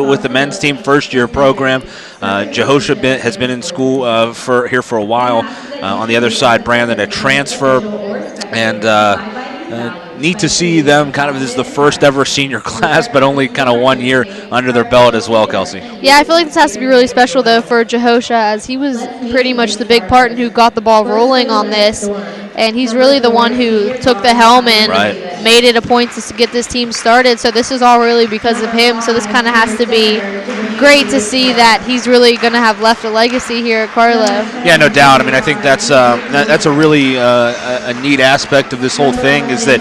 with the men's team, first-year program. Jehosha has been in school here for a while. On the other side, Brandon, a transfer, and neat to see them kind of as the first ever senior class, but only kind of 1 year under their belt as well, Kelsey. Yeah, I feel like this has to be really special, though, for Jehosha, as he was pretty much the big part who got the ball rolling on this, and he's really the one who took the helm and made it a point to get this team started. So this is all really because of him. So this kind of has to be great to see that he's really going to have left a legacy here at Carlow. Yeah, no doubt. I mean, I think that's a really a neat aspect of this whole thing is that,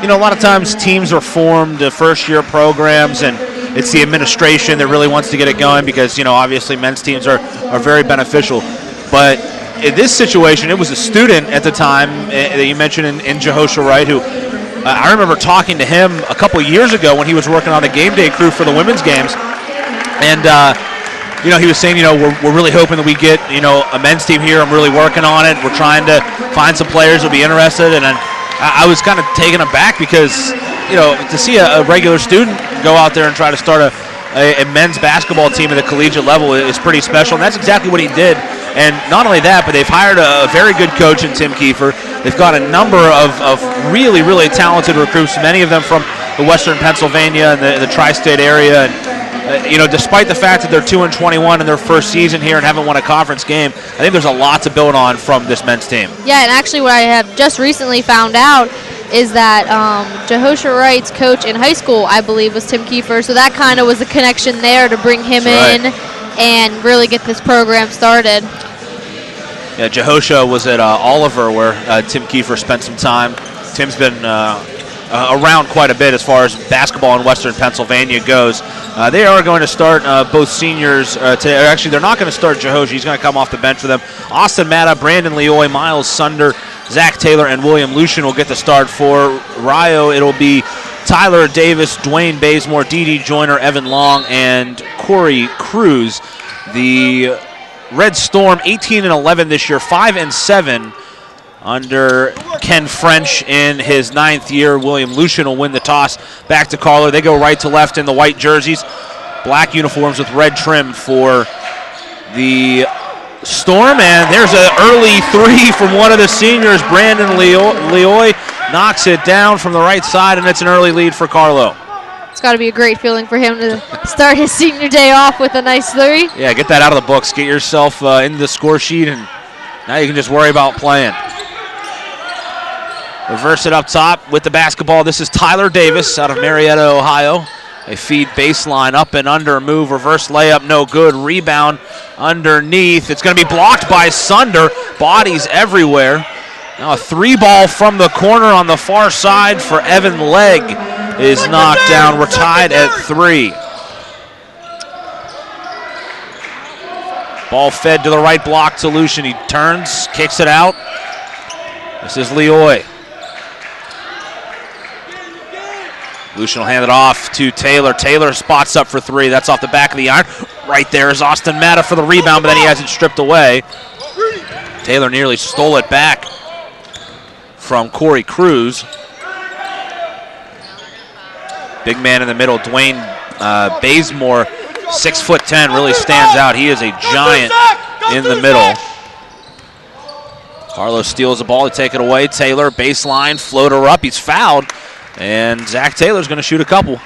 you know, a lot of times teams are formed, first-year programs, and it's the administration that really wants to get it going because, you know, obviously men's teams are very beneficial. But in this situation, it was a student at the time that you mentioned in Jehosha Wright, who I remember talking to him a couple of years ago when he was working on the game day crew for the women's games. And, you know, he was saying, you know, we're really hoping that we get, you know, a men's team here. I'm really working on it. We're trying to find some players who'll be interested. And I was kind of taken aback because, you know, to see a regular student go out there and try to start a men's basketball team at the collegiate level is pretty special, and that's exactly what he did. And not only that, but they've hired a very good coach in Tim Kiefer. They've got a number of really, really talented recruits, many of them from the Western Pennsylvania and the tri-state area. And, you know, despite the fact that they're 2-21 in their first season here and haven't won a conference game, I think there's a lot to build on from this men's team. Yeah, and actually what I have just recently found out is that Jehosha Wright's coach in high school, I believe, was Tim Kiefer. So that kind of was a connection there to bring him in and really get this program started. Yeah, Jehosha was at Oliver where Tim Kiefer spent some time. Tim's been around quite a bit as far as basketball in Western Pennsylvania goes. They are going to start both seniors. Actually, they're not going to start Jehosha. He's going to come off the bench for them. Austin Matta, Brandon Leoy, Miles Sunder, Zach Taylor, and William Lucian will get the start for Rio. It'll be Tyler Davis, Dwayne Bazemore, Dee Joyner, Evan Long, and Corey Cruz. The Red Storm, 18-11 this year, 5-7 under Ken French in his 9th year. William Lucian will win the toss back to Carlow. They go right to left in the white jerseys, black uniforms with red trim for the Storm, and there's an early three from one of the seniors. Brandon Leoy knocks it down from the right side, and it's an early lead for Carlow. It's got to be a great feeling for him to start his senior day off with a nice three. Yeah, get that out of the books. Get yourself into the score sheet, and now you can just worry about playing. Reverse it up top with the basketball. This is Tyler Davis out of Marietta, Ohio. They feed baseline, up and under, move, reverse layup, no good. Rebound underneath. It's going to be blocked by Sunder. Bodies everywhere. Now a three ball from the corner on the far side for Evan Legg is knocked down. We're tied at 3. Ball fed to the right block to Lucian. He turns, kicks it out. This is Leoy. Lucian will hand it off to Taylor. Taylor spots up for 3. That's off the back of the iron. Right there is Austin Matta for the rebound, but then he has it stripped away. Taylor nearly stole it back from Corey Cruz. Big man in the middle, Dwayne Bazemore, 6'10", really stands out. He is a giant in the middle. Carlow steals the ball to take it away. Taylor, baseline, floater up. He's fouled. And Zach Taylor's going to shoot a couple.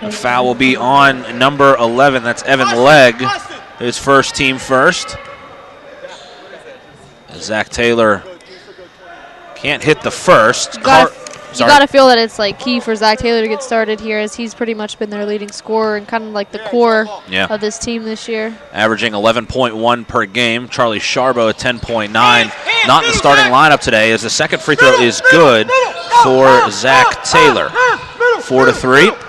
The foul will be on number 11. That's Evan Legg, his first team first. And Zach Taylor can't hit the first. You got to feel that it's like key for Zach Taylor to get started here, as he's pretty much been their leading scorer and kind of like the core of this team this year. Averaging 11.1 per game. Charlie Sharbo at 10.9. Not in the starting lineup today, as the second free throw is good for Zach Taylor. 4-3.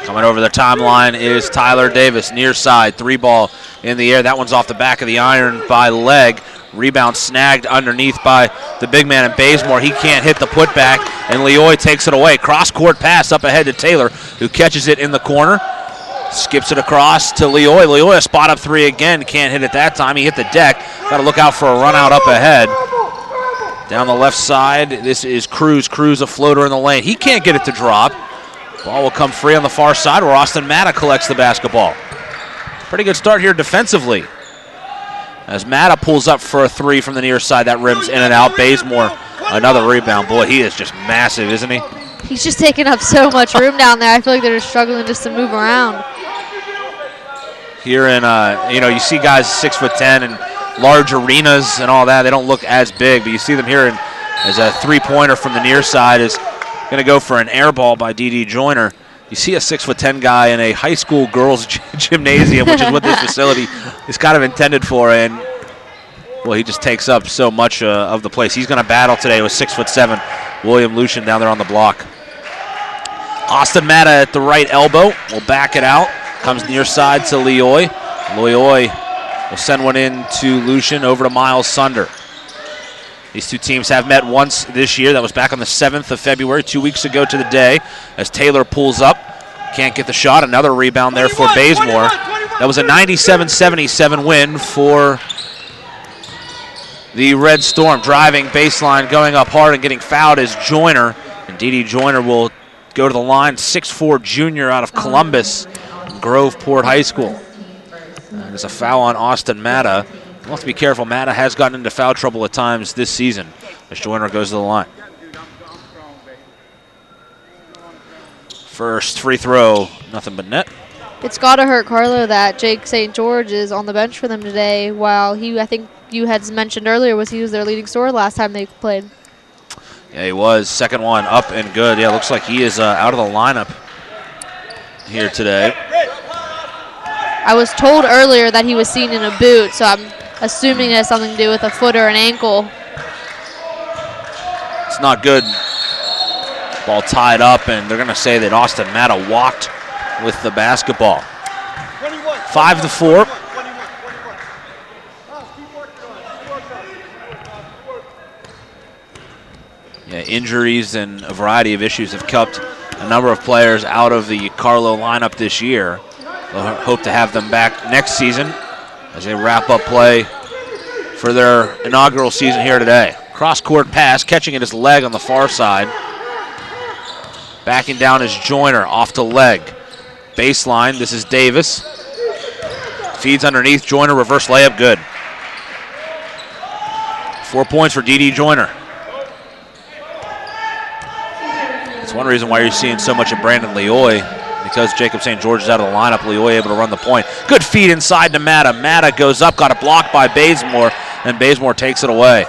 Coming over the timeline is Tyler Davis, near side, 3-ball in the air. That one's off the back of the iron by Legg. Rebound snagged underneath by the big man in Bazemore. He can't hit the putback, and Leoy takes it away. Cross-court pass up ahead to Taylor, who catches it in the corner. Skips it across to Leoy. Leoy, a spot up 3 again. Can't hit it that time. He hit the deck. Got to look out for a run out up ahead. Down the left side, this is Cruz. Cruz, a floater in the lane. He can't get it to drop. Ball will come free on the far side where Austin Matta collects the basketball. Pretty good start here defensively. As Matta pulls up for a three from the near side, that rims in and out. Bazemore, another rebound. Boy, he is just massive, isn't he? He's just taking up so much room down there. I feel like they're just struggling just to move around. Here in, you see guys 6'10" and large arenas and all that. They don't look as big, but you see them here as a three-pointer from the near side is going to go for an air ball by D.D. Joyner. You see a 6'10" guy in a high school girls' gymnasium, which is what this facility is kind of intended for, and well, he just takes up so much of the place. He's going to battle today with 6'7" William Lucian down there on the block. Austin Matta at the right elbow will back it out. Comes near side to Leoy. Leoy will send one in to Lucian over to Miles Sunder. These two teams have met once this year. That was back on the 7th of February, 2 weeks ago to the day, as Taylor pulls up. Can't get the shot. Another rebound there for Bazemore. That was a 97-77 win for the Red Storm. Driving baseline, going up hard and getting fouled is Joyner. And D.D. Joyner will go to the line, 6'4" junior out of Columbus, Groveport High School. And there's a foul on Austin Matta. We'll have to be careful. Matta has gotten into foul trouble at times this season as Joyner goes to the line. First free throw, nothing but net. It's got to hurt Carlow that Jake St. George is on the bench for them today, while I think you had mentioned earlier, he was their leading scorer last time they played. Yeah, he was. Second one up and good. Yeah, looks like he is out of the lineup here today. I was told earlier that he was seen in a boot, so I'm assuming it has something to do with a foot or an ankle. It's not good. Ball tied up, and they're going to say that Austin Matta walked with the basketball. 5-4. Yeah, injuries and a variety of issues have kept a number of players out of the Carlow lineup this year. They'll hope to have them back next season as they wrap up play for their inaugural season here today. Cross-court pass, catching at his leg on the far side. Backing down is Joyner, off to leg. Baseline, this is Davis. Feeds underneath, Joyner, reverse layup, good. 4 points for D.D. Joyner. That's one reason why you're seeing so much of Brandon Leoy, because Jacob St. George is out of the lineup. Leoy able to run the point. Good feed inside to Matta. Matta goes up, got a block by Bazemore, and Bazemore takes it away.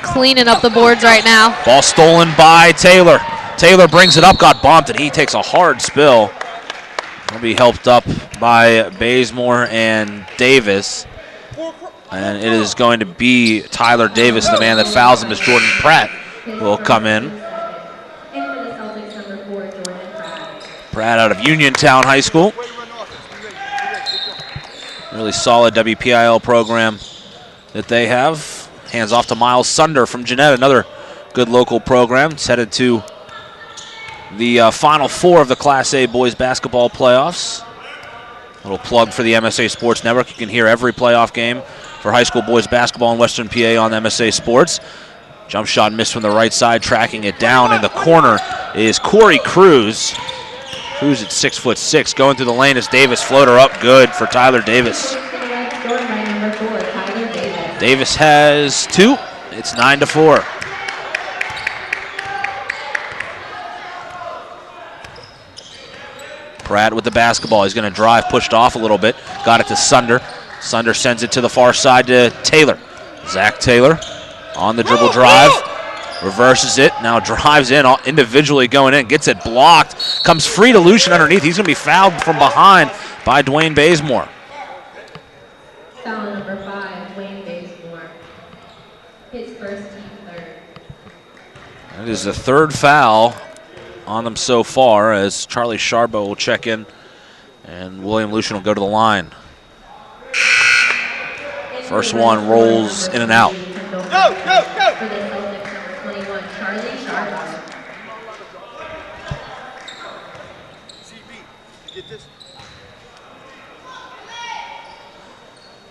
Cleaning up the boards right now. Ball stolen by Taylor. Taylor brings it up, got bumped, and he takes a hard spill. He'll be helped up by Bazemore and Davis. And it is going to be Tyler Davis, the man that fouls him, as Jordan Pratt will come in. Pratt out of Uniontown High School. Really solid WPIL program that they have. Hands off to Miles Sunder from Jeanette, another good local program. It's headed to the Final Four of the Class A boys basketball playoffs. A little plug for the MSA Sports Network. You can hear every playoff game for high school boys basketball in Western PA on MSA Sports. Jump shot missed from the right side, tracking it down in the corner is Corey Cruz. Cruz at 6'6", going through the lane as Davis, floater up, good for Tyler Davis. Davis has two. It's 9-4. Pratt with the basketball. He's going to drive, pushed off a little bit. Got it to Sunder. Sunder sends it to the far side to Taylor. Zach Taylor on the dribble drive. Reverses it, now drives in, individually going in, gets it blocked, comes free to Lucian underneath. He's going to be fouled from behind by Dwayne Bazemore. Foul number 5, Dwayne Bazemore. His first team third. That is the third foul on them so far, as Charlie Sharbo will check in and William Lucian will go to the line. First one rolls in and out. Go, go, go! For the Celtics, number 21, Charlie Sharbo.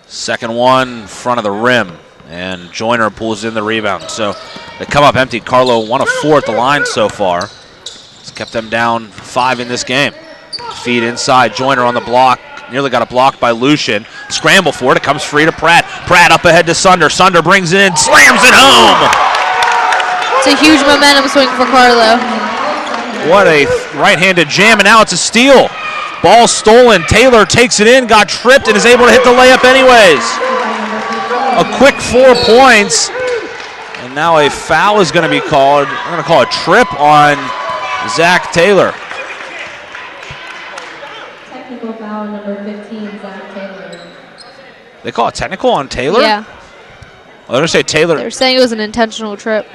Second one, front of the rim. And Joyner pulls in the rebound. So they come up empty. Carlow 1 of 4 at the line so far. It's kept them down 5 in this game. Feed inside. Joyner on the block. Nearly got a block by Lucian. Scramble for it. It comes free to Pratt. Pratt up ahead to Sunder. Sunder brings it in. Slams it home. It's a huge momentum swing for Carlow. What a right-handed jam, and now it's a steal. Ball stolen. Taylor takes it in, got tripped, and is able to hit the layup anyways. A quick 4 points, and now a foul is going to be called. I'm going to call a trip on Zach Taylor. Technical foul number 15, Zach Taylor. They call it technical on Taylor? Yeah. Well, they're going to say Taylor. They're saying it was an intentional trip.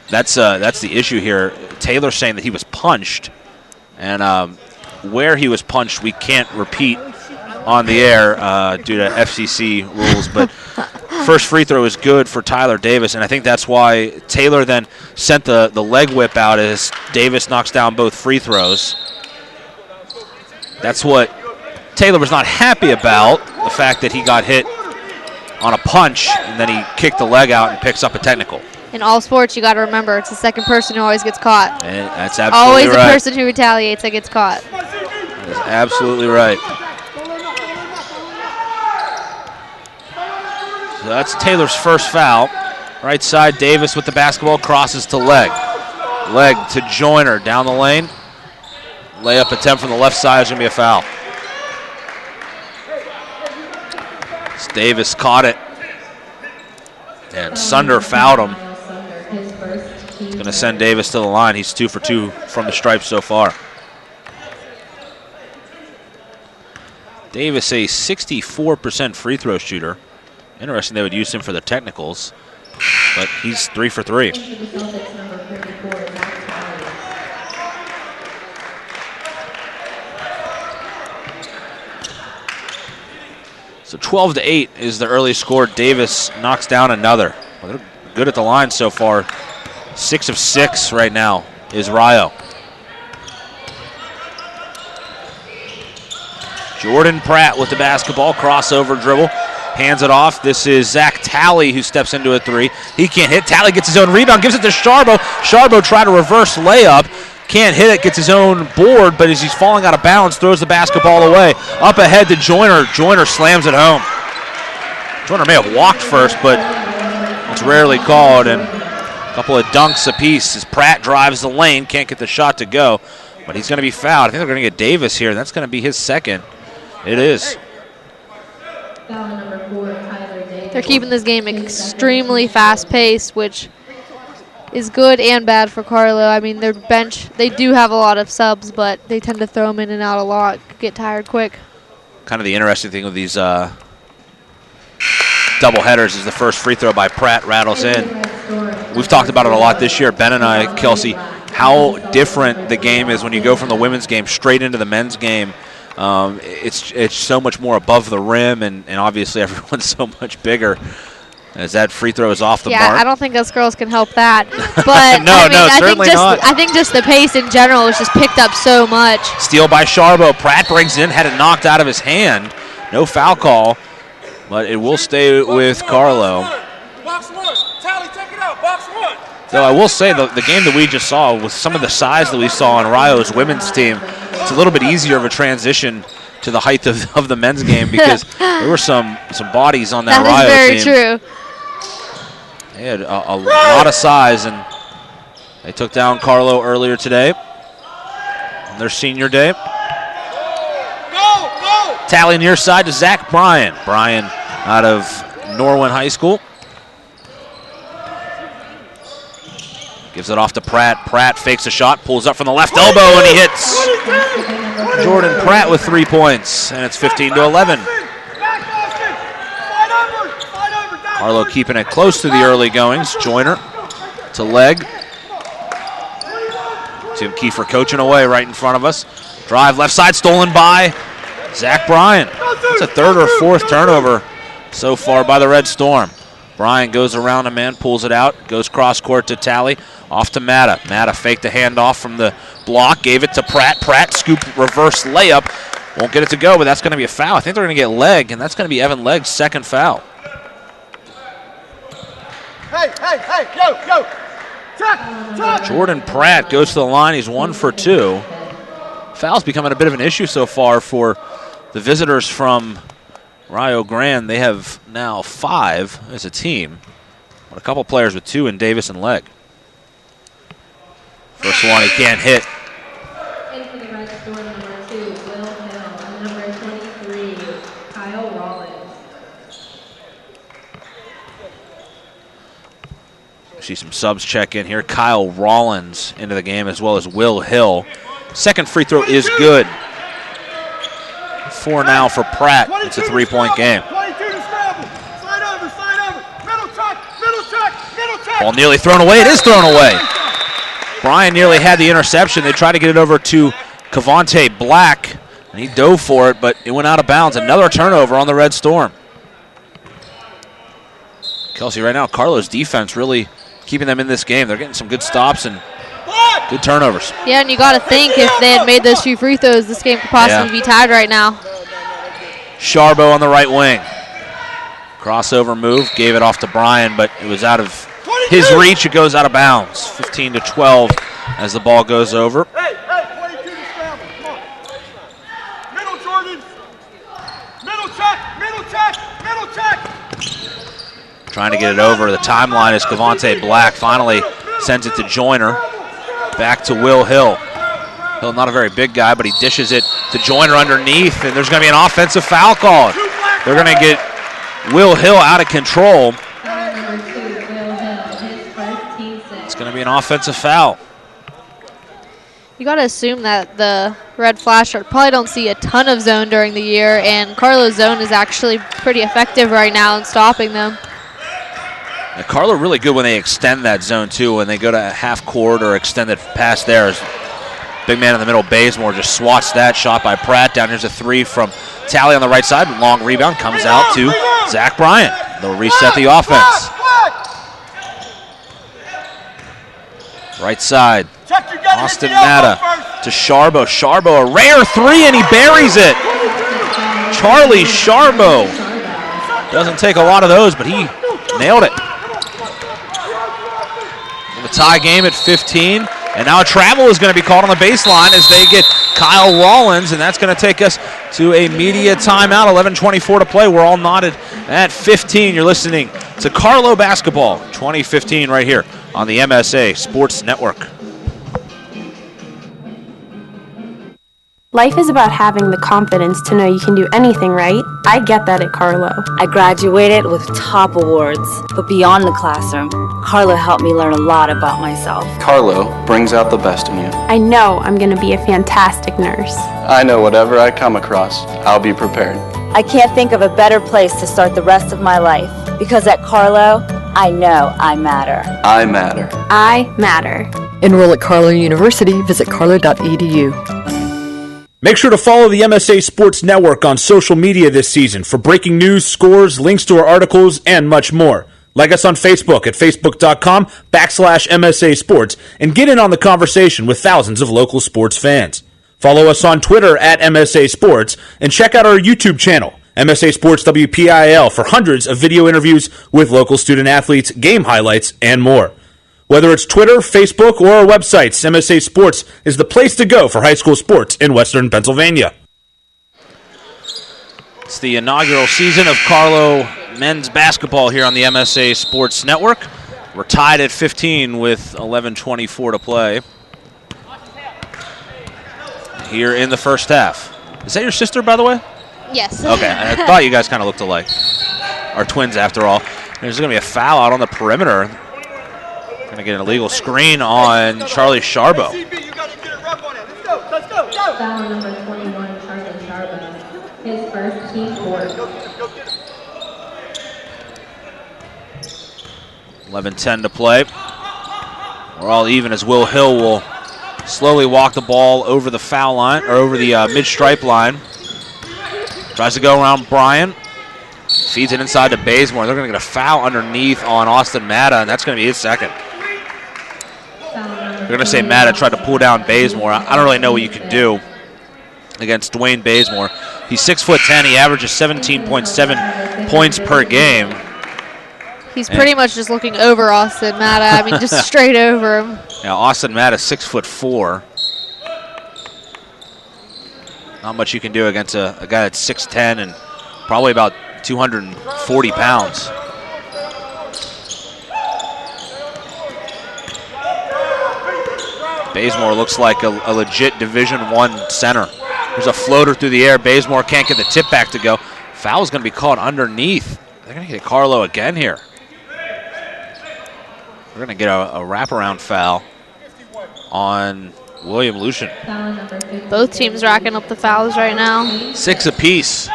That's the issue here. Taylor's saying that he was punched, and where he was punched we can't repeat on the air due to FCC rules. But first free throw is good for Tyler Davis, and I think that's why Taylor then sent the leg whip out as Davis knocks down both free throws. That's what Taylor was not happy about, the fact that he got hit on a punch, and then he kicked the leg out and picks up a technical. In all sports, you got to remember, it's the second person who always gets caught. And that's absolutely always right. the person who retaliates that gets caught. That is absolutely right. So that's Taylor's first foul. Right side, Davis with the basketball, crosses to Leg. Leg to Joyner down the lane. Layup attempt from the left side is going to be a foul. As Davis caught it. And Sunder fouled him. It's going to send Davis to the line. He's 2 for 2 from the stripes so far. Davis, a 64% free throw shooter. Interesting they would use him for the technicals, but he's 3 for 3. So 12-8 is the early score. Davis knocks down another. Well, they're good at the line so far. 6 of 6 right now is Ryo. Jordan Pratt with the basketball, crossover dribble, hands it off. This is Zach Talley who steps into a 3. He can't hit. Talley gets his own rebound, gives it to Sharbo. Sharbo tried a reverse layup. Can't hit it, gets his own board, but as he's falling out of bounds, throws the basketball away. Up ahead to Joyner. Joyner slams it home. Joyner may have walked first, but it's rarely called, and a couple of dunks apiece as Pratt drives the lane, can't get the shot to go, but he's going to be fouled. I think they're going to get Davis here, and that's going to be his second. It is. They're keeping this game extremely fast-paced, which is good and bad for Carlow. I mean, their bench, they do have a lot of subs, but they tend to throw them in and out a lot, get tired quick. Kind of the interesting thing with these double headers is the first free throw by Pratt rattles in. We've talked about it a lot this year, Ben and I, Kelsey, how different the game is when you go from the women's game straight into the men's game. It's so much more above the rim, and obviously everyone's so much bigger. As that free throw is off the mark. Yeah, I don't think us girls can help that. But certainly not. I think just the pace in general is just picked up so much. Steal by Sharbo. Pratt brings it in, had it knocked out of his hand. No foul call, but it will stay with Carlow. Box one. Tally, take it out. Box one. Though I will say the game that we just saw, with some of the size that we saw on Ryo's women's team, it's a little bit easier of a transition to the height of the men's game because there were some bodies on that Ryo team. That is very true. They had a lot of size, and they took down Carlow earlier today on their senior day. Go! Tally near side to Zach Bryan. Bryan out of Norwin High School. Gives it off to Pratt. Pratt fakes a shot, pulls up from the left elbow, and he hits. Jordan Pratt with 3 points, and it's 15-11. Carlow keeping it close to the early goings. Joyner to Leg. Tim Kiefer coaching away right in front of us. Drive left side, stolen by Zach Bryan. It's a third or fourth turnover so far by the Red Storm. Bryan goes around a man, pulls it out, goes cross court to Tally. Off to Matta. Matta faked the handoff from the block, gave it to Pratt. Pratt scoop reverse layup. Won't get it to go, but that's going to be a foul. I think they're going to get Legg, and that's going to be Evan Legg's second foul. Hey, yo. Check. Jordan Pratt goes to the line. He's 1 for 2. Foul's becoming a bit of an issue so far for the visitors from Rio Grande. They have now 5 as a team, but a couple players with 2 in Davis and Legg. First one he can't hit. And for the red store, number 2, Will Hill, and number 23, Kyle Rollins. See some subs check in here. Kyle Rollins into the game as well as Will Hill. Second free throw is good. 4 now for Pratt. It's a 3-point game. 22 to scramble. Slide over. Middle check. Ball nearly thrown away. It is thrown away. Brian nearly had the interception. They tried to get it over to Cavante Black, and he dove for it, but it went out of bounds. Another turnover on the Red Storm. Kelsey, right now, Carlow's defense really keeping them in this game. They're getting some good stops and good turnovers. Yeah, and you got to think if they had made those 2 free throws, this game could possibly be tied right now. Sharbo on the right wing. Crossover move, gave it off to Brian, but it was out of his reach. It goes out of bounds. 15-12 as the ball goes over. Hey, 22 to scramble. Come on. Middle, Jordan. Middle check. Trying to get it over. The timeline is Cavante Black finally sends it to Joyner. Back to Will Hill. Hill, not a very big guy, but he dishes it to Joyner underneath, and there's going to be an offensive foul called. They're going to get Will Hill out of control. Number 2, Will Hill, his first team set. It's going to be an offensive foul. You got to assume that the Red Flash probably don't see a ton of zone during the year, and Carlow's zone is actually pretty effective right now in stopping them. Yeah, Carlow really good when they extend that zone, too, when they go to half court or extend it past there. Big man in the middle, Bazemore, just swats that. Shot by Pratt. Down here's a 3 from Talley on the right side. Long rebound comes out to Zach Bryant. They'll reset the offense. Right side. Austin Matta to Sharbo. Sharbo, a rare 3, and he buries it. Charlie Sharbo. Doesn't take a lot of those, but he nailed it. The tie game at 15. And now a travel is going to be called on the baseline as they get Kyle Rollins, and that's going to take us to a media timeout. 11:24 to play. We're all knotted at 15. You're listening to Carlow Basketball 2015 right here on the MSA Sports Network. Life is about having the confidence to know you can do anything, right? I get that at Carlow. I graduated with top awards, but beyond the classroom, Carlow helped me learn a lot about myself. Carlow brings out the best in you. I know I'm going to be a fantastic nurse. I know whatever I come across, I'll be prepared. I can't think of a better place to start the rest of my life, because at Carlow, I know I matter. I matter. I matter. Enroll at Carlow University. Visit carlow.edu. Make sure to follow the MSA Sports Network on social media this season for breaking news, scores, links to our articles, and much more. Like us on Facebook at facebook.com/MSA Sports and get in on the conversation with thousands of local sports fans. Follow us on Twitter at MSA Sports and check out our YouTube channel, MSA Sports WPIL, for hundreds of video interviews with local student athletes, game highlights, and more. Whether it's Twitter, Facebook, or our websites, MSA Sports is the place to go for high school sports in Western Pennsylvania. It's the inaugural season of Carlow men's basketball here on the MSA Sports Network. We're tied at 15 with 11:24 to play here in the first half. Is that your sister, by the way? Yes. Okay, I thought you guys kind of looked alike. Are twins, after all. There's going to be a foul out on the perimeter. Going to get an illegal screen on Charlie Sharbo. Foul number 21, Charlie Sharbo, his first team fourth. 11:10 to play. We're all even as Will Hill will slowly walk the ball over the foul line, or over the mid-stripe line. Tries to go around Brian. Feeds it inside to Bazemore. They're going to get a foul underneath on Austin Matta, and that's going to be his second. They're going to say Matta tried to pull down Bazemore. I don't really know what you can do against Dwayne Bazemore. He's 6'10". He averages 17.7 points per game. He's pretty much just looking over Austin Matta. I mean, just straight over him. Yeah, Austin Matta, 6'4". Not much you can do against a guy that's 6'10" and probably about 240 pounds. Bazemore looks like a legit Division I center. There's a floater through the air. Bazemore can't get the tip back to go. Foul's going to be called underneath. They're going to get Carlow again here. We're going to get a wraparound foul on William Lucian. Both teams racking up the fouls right now. 6 apiece.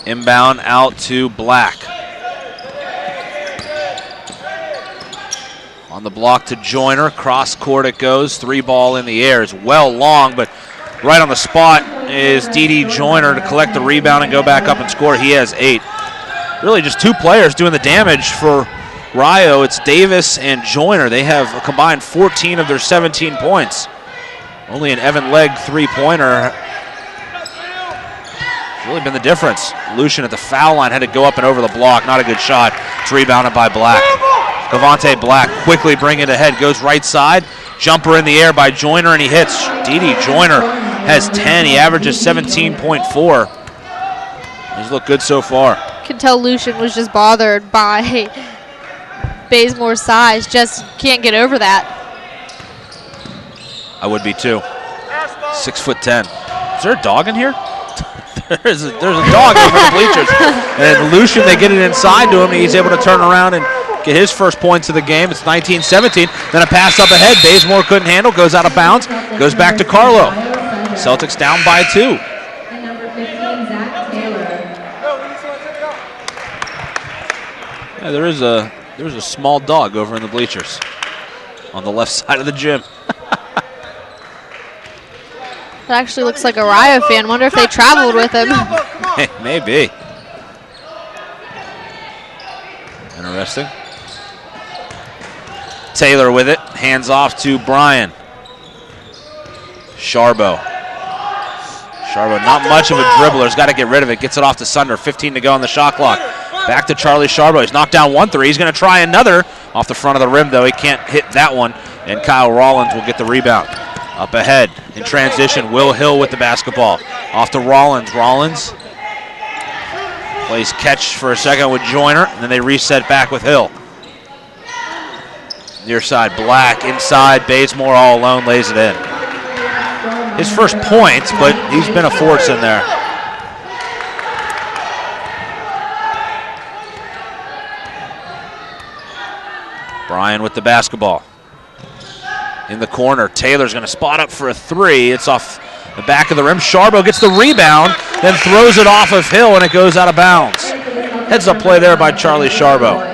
Inbound out to Black. On the block to Joyner. Cross court it goes. 3 ball in the air. It's well long, but right on the spot is D.D. Joyner to collect the rebound and go back up and score. He has 8. Really just 2 players doing the damage for Rio. It's Davis and Joyner. They have a combined 14 of their 17 points. Only an Evan Legg 3-pointer has really been the difference. Lucian at the foul line had to go up and over the block. Not a good shot. It's rebounded by Black. Cavante Black quickly bring it ahead. Goes right side. Jumper in the air by Joyner, and he hits. D.D. Joyner has 10. He averages 17.4. He's looked good so far. Can tell Lucian was just bothered by Bazemore's size. Just can't get over that. I would be too. 6'10". Is there a dog in here? there's a dog over the bleachers. And Lucian, they get it inside to him. He's able to turn around and get his first points of the game. It's 19-17. Then a pass up ahead. Bazemore couldn't handle. Goes out of bounds. Goes back to Carlow. Celtics down by 2. And number 15, Zach Taylor. Yeah, there's a small dog over in the bleachers on the left side of the gym. That actually looks like a Rio fan. Wonder if they traveled with him. Maybe. Interesting. Taylor with it. Hands off to Bryan. Sharbo. Sharbo, not much of a dribbler. He's got to get rid of it. Gets it off to Sunder. 15 to go on the shot clock. Back to Charlie Sharbo. He's knocked down 1 3. He's going to try another. Off the front of the rim, though. He can't hit that one. And Kyle Rollins will get the rebound. Up ahead in transition, Will Hill with the basketball. Off to Rollins. Rollins plays catch for a second with Joyner, and then they reset back with Hill. Near side, Black inside. Bazemore all alone, lays it in. His first points, but he's been a force in there. Bryan with the basketball. In the corner, Taylor's going to spot up for a 3. It's off the back of the rim. Sharbo gets the rebound, then throws it off of Hill, and it goes out of bounds. Heads up play there by Charlie Sharbo.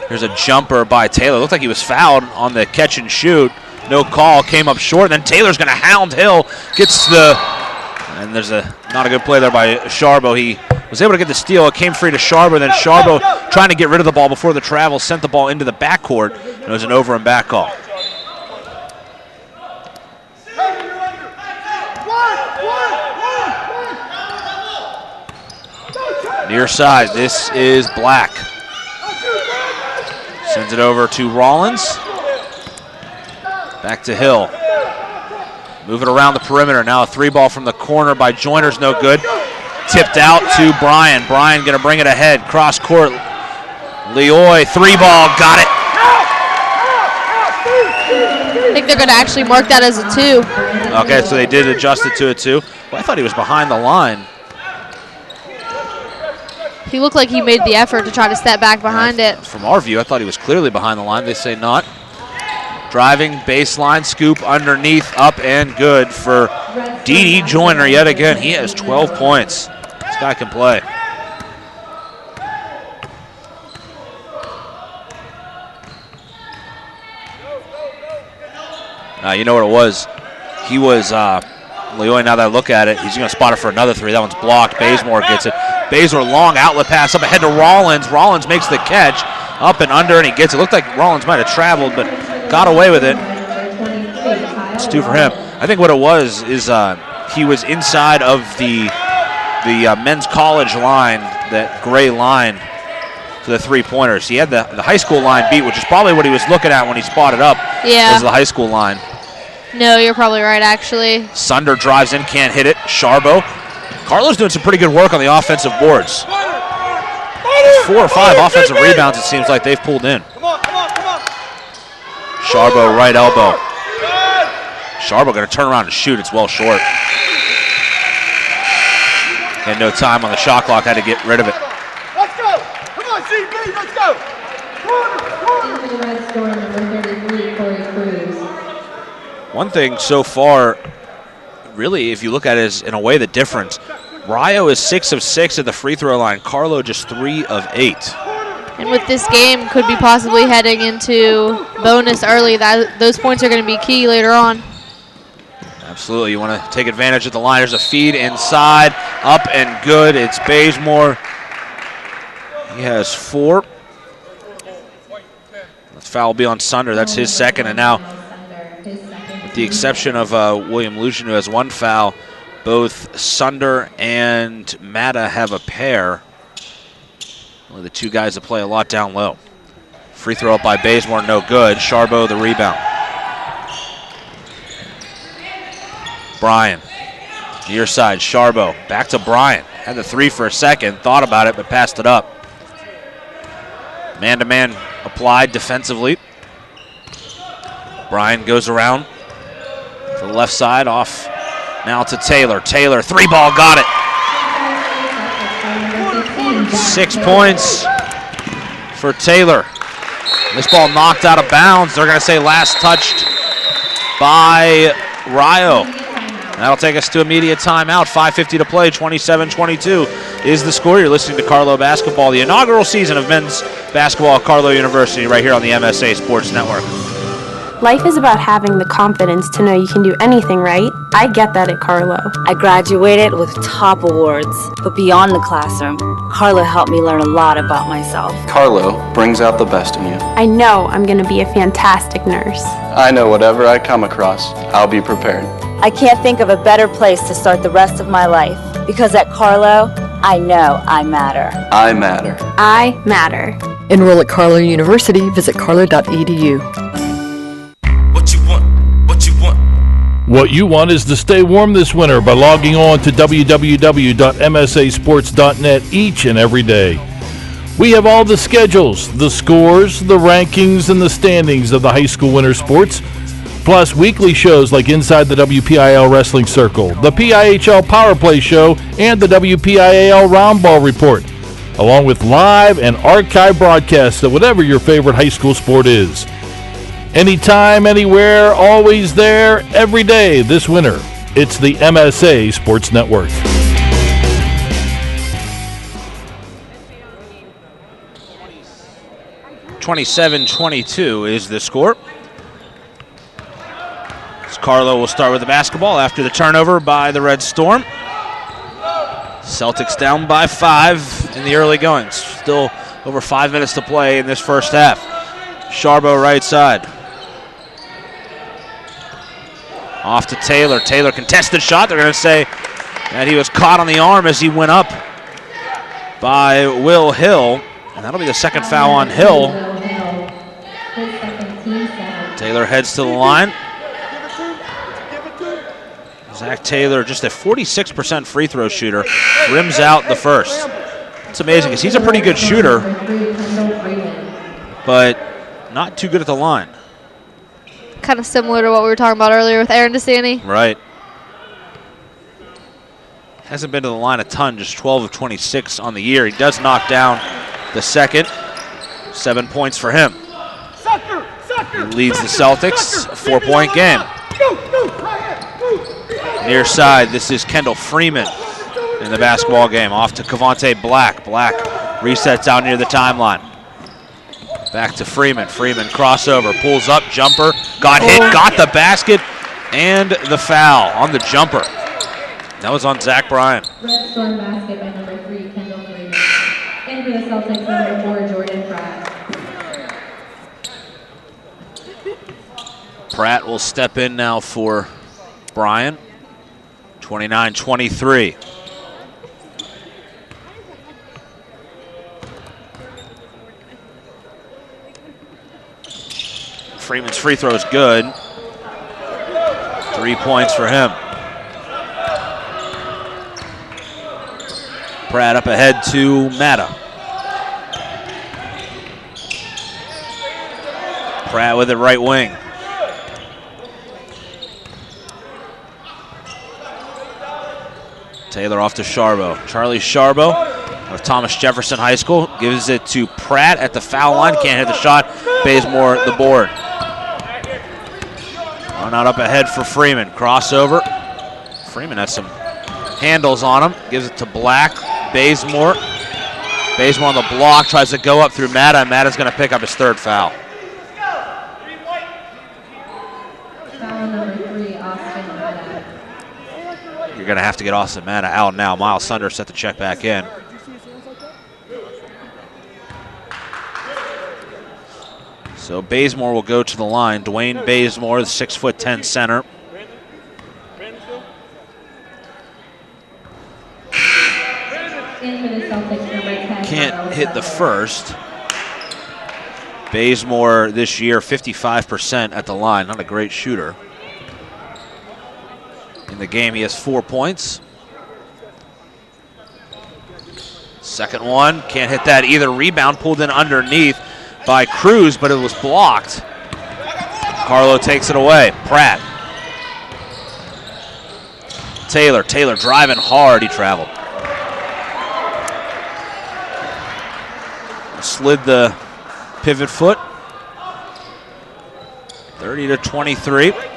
Here's a jumper by Taylor. Looked like he was fouled on the catch and shoot. No call, came up short. Then Taylor's going to hound Hill. Gets the... And there's not a good play there by Sharbo. He was able to get the steal. It came free to Sharbo. Then Sharbo, trying to get rid of the ball before the travel, sent the ball into the backcourt. It was an over and back call. Near side, this is Black. Sends it over to Rollins. Back to Hill. Moving around the perimeter. Now a 3-ball from the corner by Joyner's no good. Tipped out to Bryan. Bryan going to bring it ahead. Cross court. Leoy, 3-ball, got it. I think they're going to actually mark that as a 2. Okay, so they did adjust it to a 2. Well, I thought he was behind the line. He looked like he made the effort to try to step back behind it. From our view, I thought he was clearly behind the line. They say not. Driving baseline, scoop underneath, up and good for D.D. Joyner yet again. He has 12 points. This guy can play. You know what it was? He was Leoy, now that I look at it, he's going to spot it for another three. That one's blocked. Bazemore gets it. Bazemore, long outlet pass up ahead to Rollins. Rollins makes the catch, up and under, and he gets it. Looked like Rollins might have traveled, but got away with it. It's 2 for him. I think what it was is he was inside of the men's college line, that gray line for the three-pointers. He had the high school line beat, which is probably what he was looking at when he spotted up. Yeah. Was the high school line. No, you're probably right, actually. Sunder drives in, can't hit it. Sharbo. Carlow's doing some pretty good work on the offensive boards. 4 or 5 offensive rebounds, it seems like they've pulled in. Sharbo, right elbow. Sharbo going to turn around and shoot. It's well short. And no time on the shot clock. Had to get rid of it. Let's go. Come on, CB, let's go. Into the red storm, number 33, Corey Cruz. One thing so far, really, if you look at it, is in a way the difference. Rio is 6 of 6 at the free throw line. Carlow just 3 of 8. And with this game, could be possibly heading into bonus early. Those points are going to be key later on. Absolutely. You want to take advantage of the line. There's a feed inside, up and good. It's Bazemore. He has 4. The foul will be on Sunder. That's his second. And now, with the exception of William Lucian, who has 1 foul, both Sunder and Matta have a pair. Only the 2 guys that play a lot down low. Free throw up by Bazemore, no good. Sharbo the rebound. Bryan, near side, Sharbo, back to Bryan. Had the 3 for a second, thought about it, but passed it up. Man-to-man applied defensively. Bryan goes around to the left side, off now to Taylor. Taylor, 3-ball, got it. 6 points for Taylor. This ball knocked out of bounds. They're going to say last touched by Rio. That'll take us to immediate timeout. 5:50 to play. 27-22 is the score. You're listening to Carlow basketball, the inaugural season of men's basketball at Carlow University, right here on the MSA Sports Network. Life is about having the confidence to know you can do anything right. I get that at Carlow. I graduated with top awards, but beyond the classroom, Carlow helped me learn a lot about myself. Carlow brings out the best in you. I know I'm going to be a fantastic nurse. I know whatever I come across, I'll be prepared. I can't think of a better place to start the rest of my life, because at Carlow, I know I matter. I matter. I matter. Enroll at Carlow University. Visit carlow.edu. What you want is to stay warm this winter by logging on to www.msasports.net each and every day. We have all the schedules, the scores, the rankings, and the standings of the high school winter sports, plus weekly shows like Inside the WPIL Wrestling Circle, the PIHL Power Play Show, and the WPIAL Roundball Report, along with live and archive broadcasts of whatever your favorite high school sport is. Anytime, anywhere, always there, every day this winter. It's the MSA Sports Network. (27-22) is the score. Carlow will start with the basketball after the turnover by the Red Storm. Celtics down by 5 in the early goings. Still over 5 minutes to play in this first half. Sharbo right side. Off to Taylor. Taylor contested shot. They're going to say that he was caught on the arm as he went up by Will Hill. And that'll be the second foul on Hill. Taylor heads to the line. Zach Taylor, just a 46% free throw shooter, rims out the first. It's amazing because he's a pretty good shooter, but not too good at the line. Kind of similar to what we were talking about earlier with Aaron DeSanti. Right. Hasn't been to the line a ton, just 12 of 26 on the year. He does knock down the second. 7 points for him. He leads the Celtics, a 4-point game. Near side, this is Kendall Freeman in the basketball game. Off to Cavante Black. Black resets out near the timeline. Back to Freeman. Freeman crossover, pulls up, jumper, got hit, got the basket, and the foul on the jumper. That was on Zach Bryan. Red Storm basket by number 3, Kendall Freeman. And for the Celtics, number 4, Jordan Pratt. Pratt will step in now for Bryan. 29-23. Freeman's free throw is good. 3 points for him. Pratt up ahead to Matta. Pratt with it right wing. Taylor off to Sharbo. Charlie Sharbo of Thomas Jefferson High School gives it to Pratt at the foul line. Can't hit the shot. Bazemore the board. Run out up ahead for Freeman. Crossover. Freeman has some handles on him. Gives it to Black. Bazemore. Bazemore on the block. Tries to go up through Matta. And Matta's going to pick up his 3rd foul. Foul number 3, Austin Matta. You're going to have to get Austin Matta out now. Miles Sunder set to check back in. So Bazemore will go to the line. Dwayne Bazemore, the 6'10" center. Can't hit the first. Bazemore this year, 55% at the line. Not a great shooter. In the game, he has 4 points. Second one, can't hit that either. Rebound pulled in underneath by Cruz, but it was blocked. Carlow takes it away. Pratt. Taylor driving hard. He traveled. Slid the pivot foot. 30-23.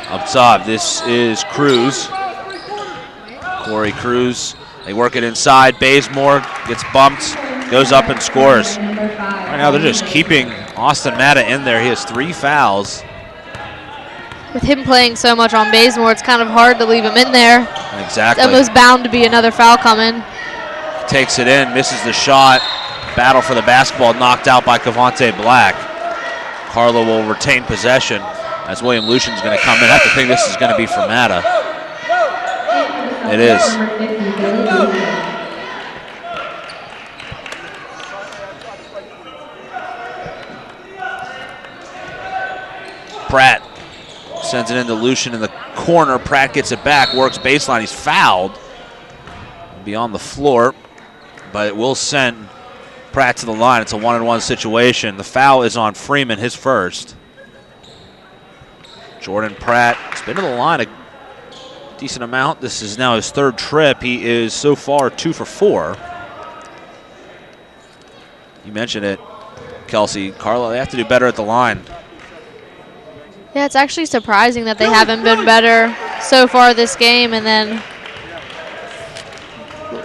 Up top, this is Cruz. Corey Cruz. They work it inside. Bazemore gets bumped, goes up and scores. Right now they're just keeping Austin Matta in there. He has 3 fouls. With him playing so much on Bazemore, it's kind of hard to leave him in there. Exactly. It's almost bound to be another foul coming. Takes it in, misses the shot. Battle for the basketball, knocked out by Cavante Black. Carlow will retain possession as William Lucian's going to come in. I have to think this is going to be for Matta. It is. Pratt sends it into Lucian in the corner. Pratt gets it back, works baseline. He's fouled. Be on the floor, but it will send Pratt to the line. It's a 1-on-1 situation. The foul is on Freeman, his first. Jordan Pratt has been to the line a decent amount. This is now his 3rd trip. He is so far 2 for 4. You mentioned it, Kelsey. Carlow, they have to do better at the line. Yeah, it's actually surprising that they haven't been better so far this game, and then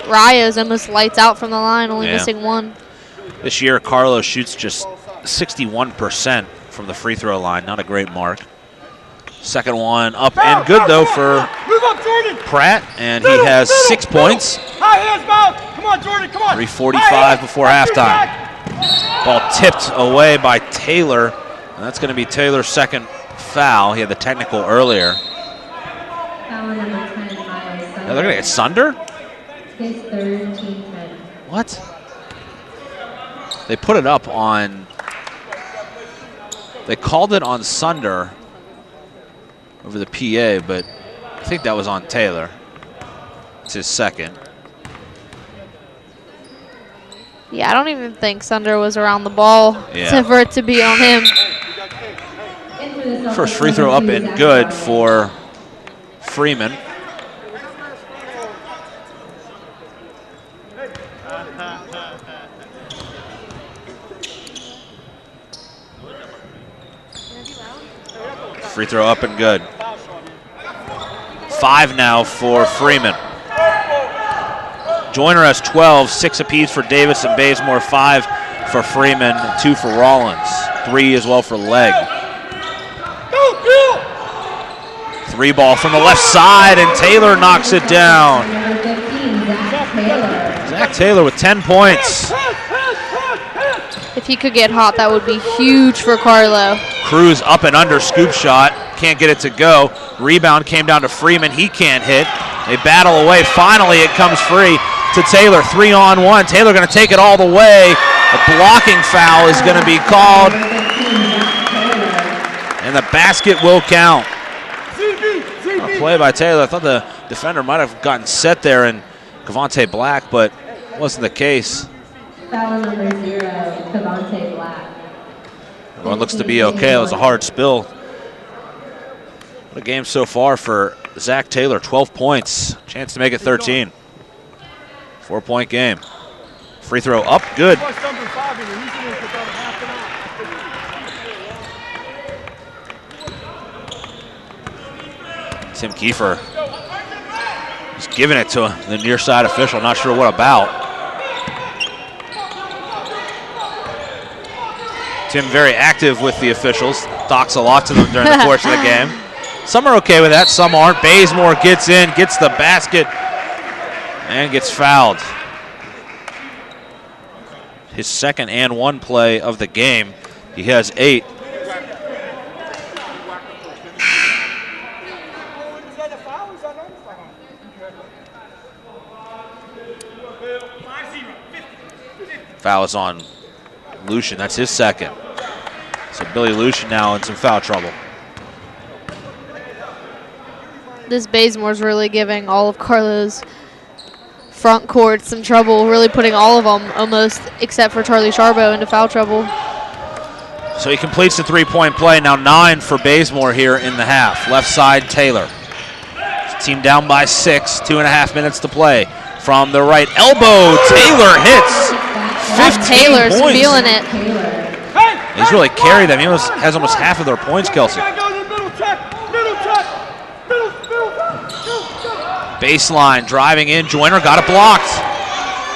Raya's almost lights out from the line, only missing 1. This year, Carlow shoots just 61% from the free throw line. Not a great mark. Second one up and good, though, for Pratt, and he has 6 points. Come on, Jordan, come on. 3:45 before halftime. Ball tipped away by Taylor, and that's going to be Taylor's 2nd foul. He had the technical earlier. Foul number 10, Miles Sunder. They're going to get Sunder? His 3rd, team 10. What? They put it up on, they called it on Sunder over the PA, but I think that was on Taylor. It's his 2nd. Yeah, I don't even think Sunder was around the ball for it to be on him. First free throw up and good for Freeman. Free throw up and good. 5 now for Freeman. Joyner has 12, 6 apiece for Davis and Bazemore, 5 for Freeman, 2 for Rollins, 3 as well for Legg. 3 ball from the left side, and Taylor knocks it down. Zach Taylor with 10 points. If he could get hot, that would be huge for Carlow. Cruz up and under, scoop shot, can't get it to go. Rebound came down to Freeman, he can't hit. They battle away, finally it comes free to Taylor, 3-on-1. Taylor gonna take it all the way. A blocking foul is gonna be called, and the basket will count. A play by Taylor. I thought the defender might have gotten set there and Cavante Black, but it wasn't the case. Foul number 0, Cavante Black. Everyone looks to be okay. It was a hard spill. What a game so far for Zach Taylor. 12 points. Chance to make it 13. 4-point game. Free throw up. Good. Tim Kiefer is giving it to the near side official. Not sure what about. Tim very active with the officials. Talks a lot to them during the course of the game. Some are okay with that, some aren't. Bazemore gets in, gets the basket, and gets fouled. His second and 1 play of the game. He has 8. Foul is on Lucian, that's his second. So Billy Lucian now in some foul trouble. This Bazemore's really giving all of Carlow's front court some trouble, really putting all of them almost, except for Charlie Sharbo, into foul trouble. So he completes the 3-point play. Now 9 for Bazemore here in the half. Left side, Taylor. His team down by 6, 2.5 minutes to play. From the right elbow, Taylor hits. 15 Taylor's points. feeling it. He's really carried them. He has almost half of their points, Kelsey. Baseline, driving in, Joyner got it blocked.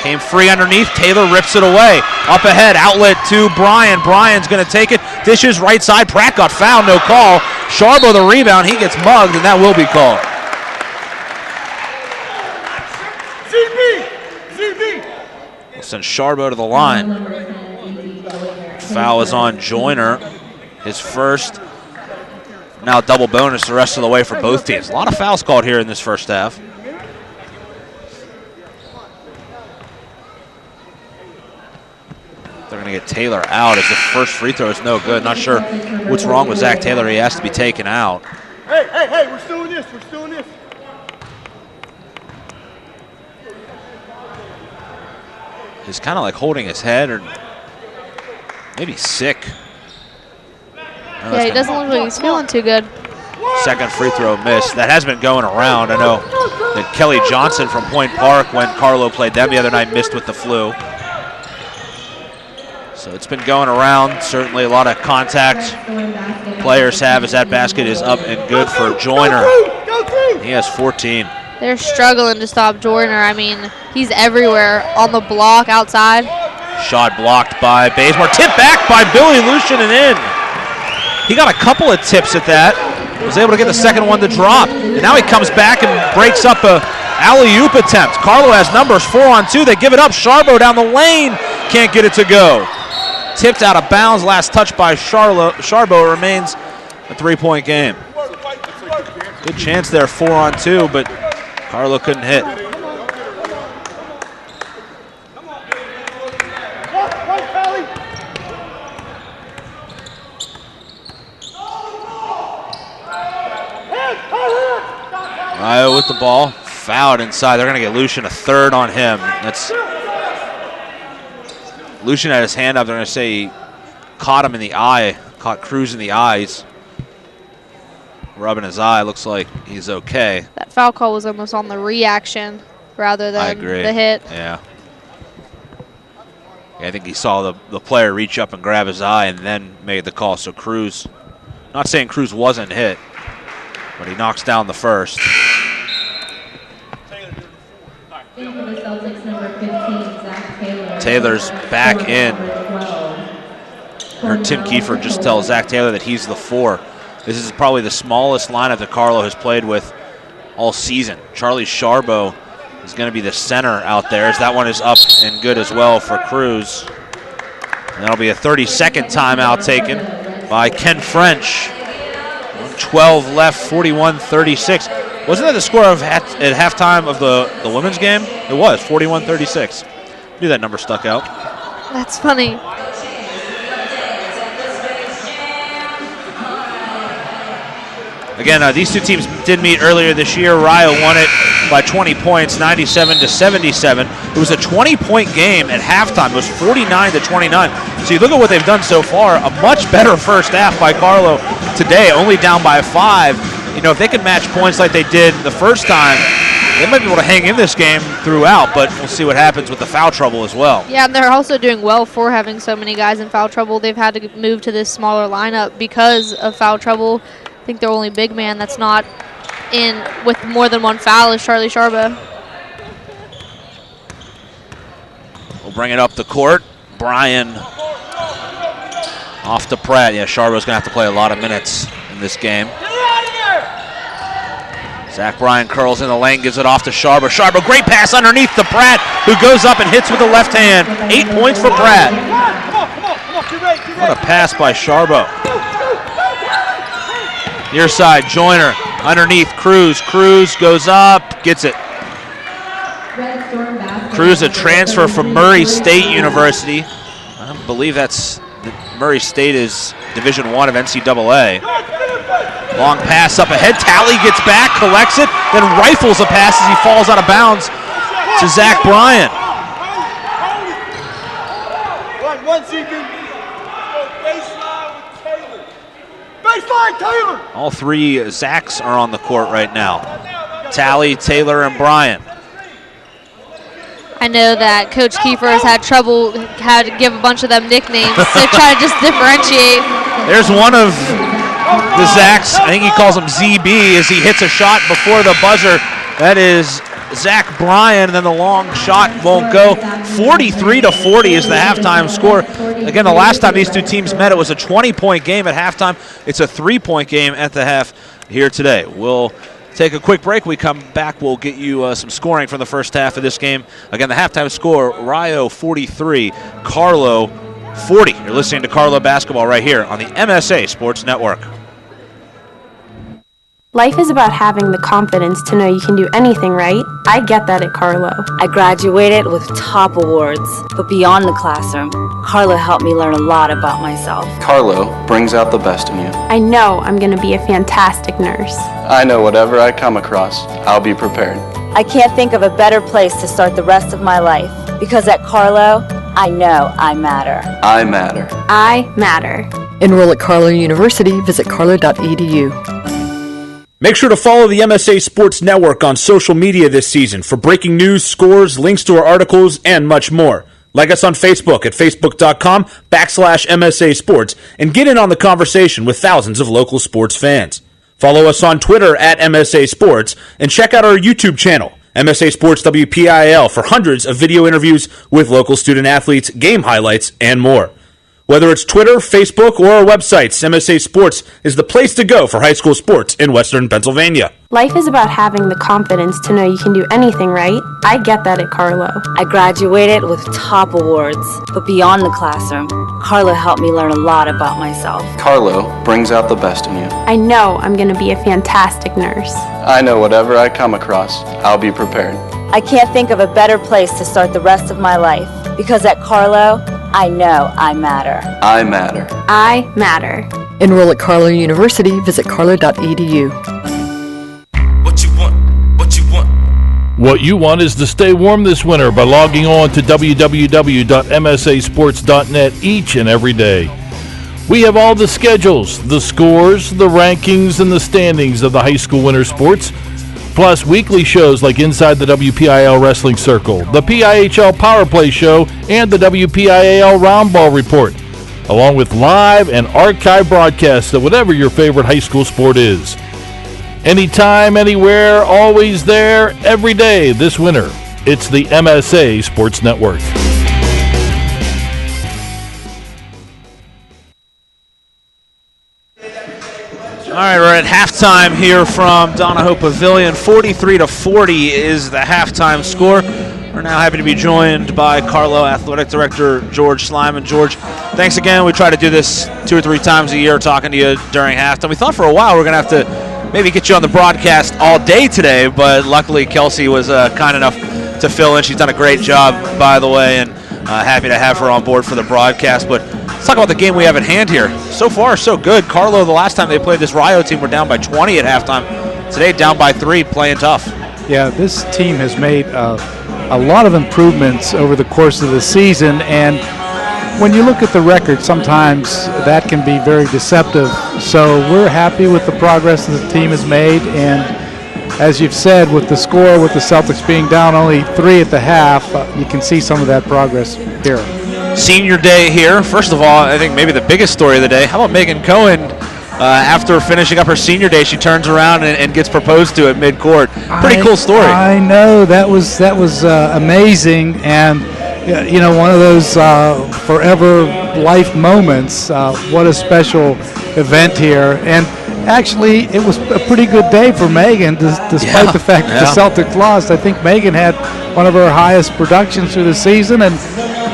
Came free underneath, Taylor rips it away. Up ahead, outlet to Bryan. Bryan's gonna take it, dishes right side, Pratt got fouled, no call. Sharbo the rebound, he gets mugged, and that will be called. We'll send Sharbo to the line. Foul is on Joyner, his first. Now double bonus the rest of the way for both teams. A lot of fouls called here in this first half. They're going to get Taylor out as the first free throw is no good. Not sure what's wrong with Zach Taylor. He has to be taken out. Hey, we're still in this. We're still in this. He's kind of like holding his head or maybe sick. Yeah, he doesn't look like he's feeling too good. Second free throw missed. That has been going around. I know that Kelly Johnson from Point Park, when Carlow played them the other night, missed with the flu. So it's been going around. Certainly a lot of contact players have as that basket is up and good for Joyner. He has 14. They're struggling to stop Joyner. I mean, he's everywhere on the block outside. Shot blocked by Bazemore. Tip back by Billy Lucian and in. He got a couple of tips at that. Was able to get the second one to drop. And now he comes back and breaks up a alley-oop attempt. Carlow has numbers, 4-on-2. They give it up. Sharbo down the lane. Can't get it to go. Tipped out of bounds. Last touch by Sharbo. Remains a 3-point game. Good chance there, 4-on-2, but Carlow couldn't hit. Io with the ball, fouled inside. They're going to get Lucian a third on him. That's Lucian had his hand up. They're going to say he caught him in the eye, caught Cruz in the eyes, rubbing his eye. Looks like he's okay. That foul call was almost on the reaction rather than the hit. Yeah. I think he saw the player reach up and grab his eye and then made the call. So Cruz, not saying Cruz wasn't hit, but he knocks down the first. In for the Celtics, number 15, Zach Taylor. Taylor's back in. heard Tim Kiefer just tell Zach Taylor that he's the 4. This is probably the smallest lineup that Carlow has played with all season. Charlie Sharbo is going to be the center out there, as that one is up and good as well for Cruz. And that'll be a 30-second timeout taken by Ken French. 12 left, 41-36. Wasn't that the score at halftime of the women's game? It was, 41-36. Knew that number stuck out. That's funny. Again, these two teams did meet earlier this year. Rio won it by 20 points, 97-77. It was a 20-point game at halftime. It was 49-29. So you look at what they've done so far, a much better first half by Carlow today, only down by 5. You know, if they can match points like they did the first time, they might be able to hang in this game throughout, but we'll see what happens with the foul trouble as well. Yeah, and they're also doing well for having so many guys in foul trouble. They've had to move to this smaller lineup because of foul trouble. I think their only big man that's not in with more than one foul is Charlie Sharbo. We'll bring it up the court. Bryan off to Pratt. Yeah, Sharbo's going to have to play a lot of minutes in this game. Zach Bryan curls in the lane, gives it off to Sharbo. Sharbo, great pass underneath to Pratt, who goes up and hits with the left hand. 8 points for Pratt. What a pass by Sharbo. Near side, Joyner, underneath Cruz. Cruz goes up, gets it. Cruz, a transfer from Murray State University. I believe Murray State is Division I of NCAA. Long pass up ahead. Talley gets back, collects it, then rifles a pass as he falls out of bounds to Zach Bryan. Baseline, Taylor! All 3 Zachs are on the court right now. Talley, Taylor, and Bryan. I know that Coach Kiefer has had to give a bunch of them nicknames to try to just differentiate. There's one of the Zachs. I think he calls him ZB as he hits a shot before the buzzer. That is Zach Bryan, and then the long shot won't go. 43-40 is the halftime score. Again, the last time these two teams met, it was a 20-point game at halftime. It's a 3-point game at the half here today. We'll take a quick break. We come back, we'll get you some scoring from the first half of this game. Again, the halftime score, Rio 43, Carlow 40. You're listening to Carlow basketball right here on the MSA Sports Network. Life is about having the confidence to know you can do anything right. I get that at Carlow. I graduated with top awards, but beyond the classroom, Carlow helped me learn a lot about myself. Carlow brings out the best in you. I know I'm going to be a fantastic nurse. I know whatever I come across, I'll be prepared. I can't think of a better place to start the rest of my life, because at Carlow, I know I matter. I matter. I matter. Enroll at Carlow University. Visit carlow.edu. Make sure to follow the MSA Sports Network on social media this season for breaking news, scores, links to our articles, and much more. Like us on Facebook at facebook.com/MSA Sports and get in on the conversation with thousands of local sports fans. Follow us on Twitter at MSA Sports and check out our YouTube channel, MSA Sports WPIL, for hundreds of video interviews with local student athletes, game highlights, and more. Whether it's Twitter, Facebook, or our websites, MSA Sports is the place to go for high school sports in Western Pennsylvania. Life is about having the confidence to know you can do anything right. I get that at Carlow. I graduated with top awards, but beyond the classroom, Carlow helped me learn a lot about myself. Carlow brings out the best in you. I know I'm going to be a fantastic nurse. I know whatever I come across, I'll be prepared. I can't think of a better place to start the rest of my life, because at Carlow, I know I matter. I matter. I matter. Enroll at Carlow University. Visit carlow.edu. What you want? What you want? What you want is to stay warm this winter by logging on to www.msasports.net each and every day. We have all the schedules, the scores, the rankings, and the standings of the high school winter sports, plus weekly shows like Inside the WPIL Wrestling Circle, the PIHL Power Play Show, and the WPIAL Roundball Report, along with live and archive broadcasts of whatever your favorite high school sport is. Anytime, anywhere, always there, every day this winter. It's the MSA Sports Network. All right, we're at halftime here from Donahoe Pavilion. 43-40 is the halftime score. We're now happy to be joined by Carlow Athletic Director George Slyman. George, thanks again. We try to do this 2 or 3 times a year, talking to you during halftime. We thought for a while we were going to have to maybe get you on the broadcast all day today, but luckily Kelsey was kind enough to fill in. She's done a great job, by the way, and happy to have her on board for the broadcast. But let's talk about the game we have at hand here. So far, so good. Carlow, the last time they played this Rio team, were down by 20 at halftime. Today, down by 3, playing tough. Yeah, this team has made a lot of improvements over the course of the season, and when you look at the record, sometimes that can be very deceptive. So we're happy with the progress that the team has made, and as you've said, with the score, with the Celtics being down only 3 at the half, you can see some of that progress here. Senior day here. First of all, I think maybe the biggest story of the day. How about Megan Cohen? After finishing up her senior day, she turns around and gets proposed to at midcourt. Pretty cool story. I know, that was amazing, and one of those forever life moments. What a special event here, and actually it was a pretty good day for Megan, despite the fact that the Celtics lost. I think Megan had one of her highest productions through the season and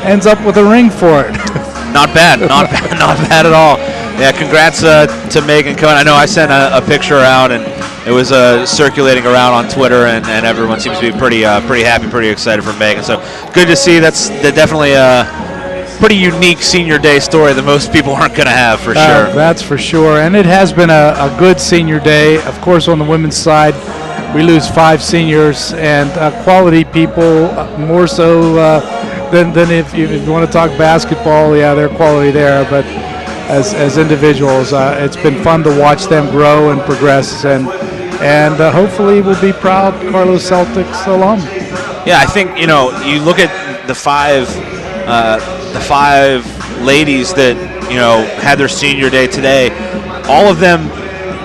ends up with a ring for it. Not bad, not bad at all. Yeah, congrats to Megan Cohen. I know I sent a picture out, and it was circulating around on Twitter, and everyone seems to be pretty happy, pretty excited for Megan. So good to see. That's definitely a pretty unique senior day story that most people aren't going to have, for sure. That's for sure, and it has been a good senior day. Of course, on the women's side, we lose 5 seniors, and quality people, more so than if you want to talk basketball. Yeah, they're quality there, but as individuals, it's been fun to watch them grow and progress, and hopefully we'll be proud Carlow Celtics alum. Yeah, I think you look at the five ladies that had their senior day today. All of them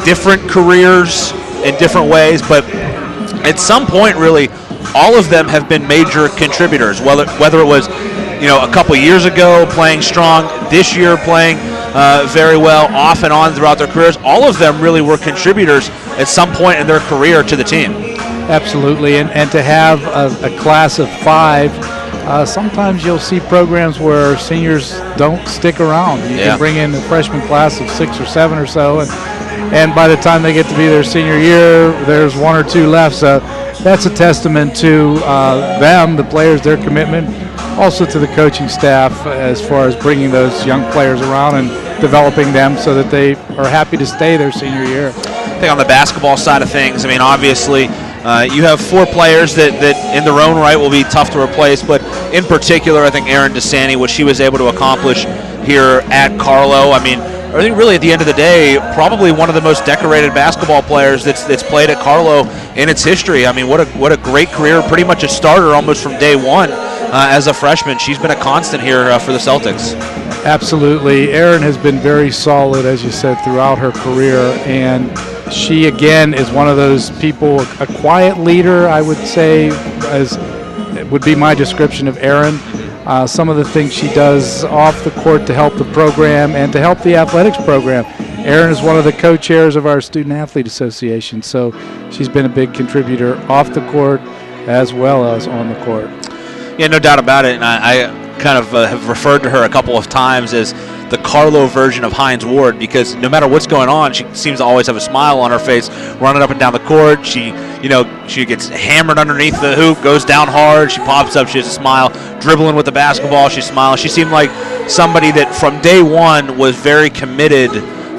different careers in different ways, but at some point, really, all of them have been major contributors. Whether it was a couple years ago playing strong, this year playing very well, off and on throughout their careers, all of them really were contributors at some point in their career to the team. Absolutely, and to have a class of 5, sometimes you'll see programs where seniors don't stick around. You can bring in a freshman class of 6 or 7 or so, and by the time they get to be their senior year, there's 1 or 2 left. So that's a testament to them, the players, their commitment, also to the coaching staff as far as bringing those young players around and developing them so that they are happy to stay their senior year. I think on the basketball side of things, I mean, obviously you have 4 players that in their own right will be tough to replace, but in particular, I think Erin DeSanti, what she was able to accomplish here at Carlow, I mean, I think really at the end of the day, probably one of the most decorated basketball players that's played at Carlow in its history. I mean, what a great career, pretty much a starter almost from day one as a freshman. She's been a constant here for the Celtics. Absolutely. Erin has been very solid, as you said, throughout her career, and she, again, is one of those people, a quiet leader, I would say, as would be my description of Erin. Some of the things she does off the court to help the program and to help the athletics program. Erin is one of the co-chairs of our Student Athlete Association, so she's been a big contributor off the court as well as on the court. Yeah, no doubt about it, and I kind of have referred to her a couple of times as the Carlow version of Hines Ward, because no matter what's going on, she seems to always have a smile on her face, running up and down the court. She gets hammered underneath the hoop, goes down hard, she pops up, she has a smile, dribbling with the basketball, she's smiling. She seemed like somebody that from day one was very committed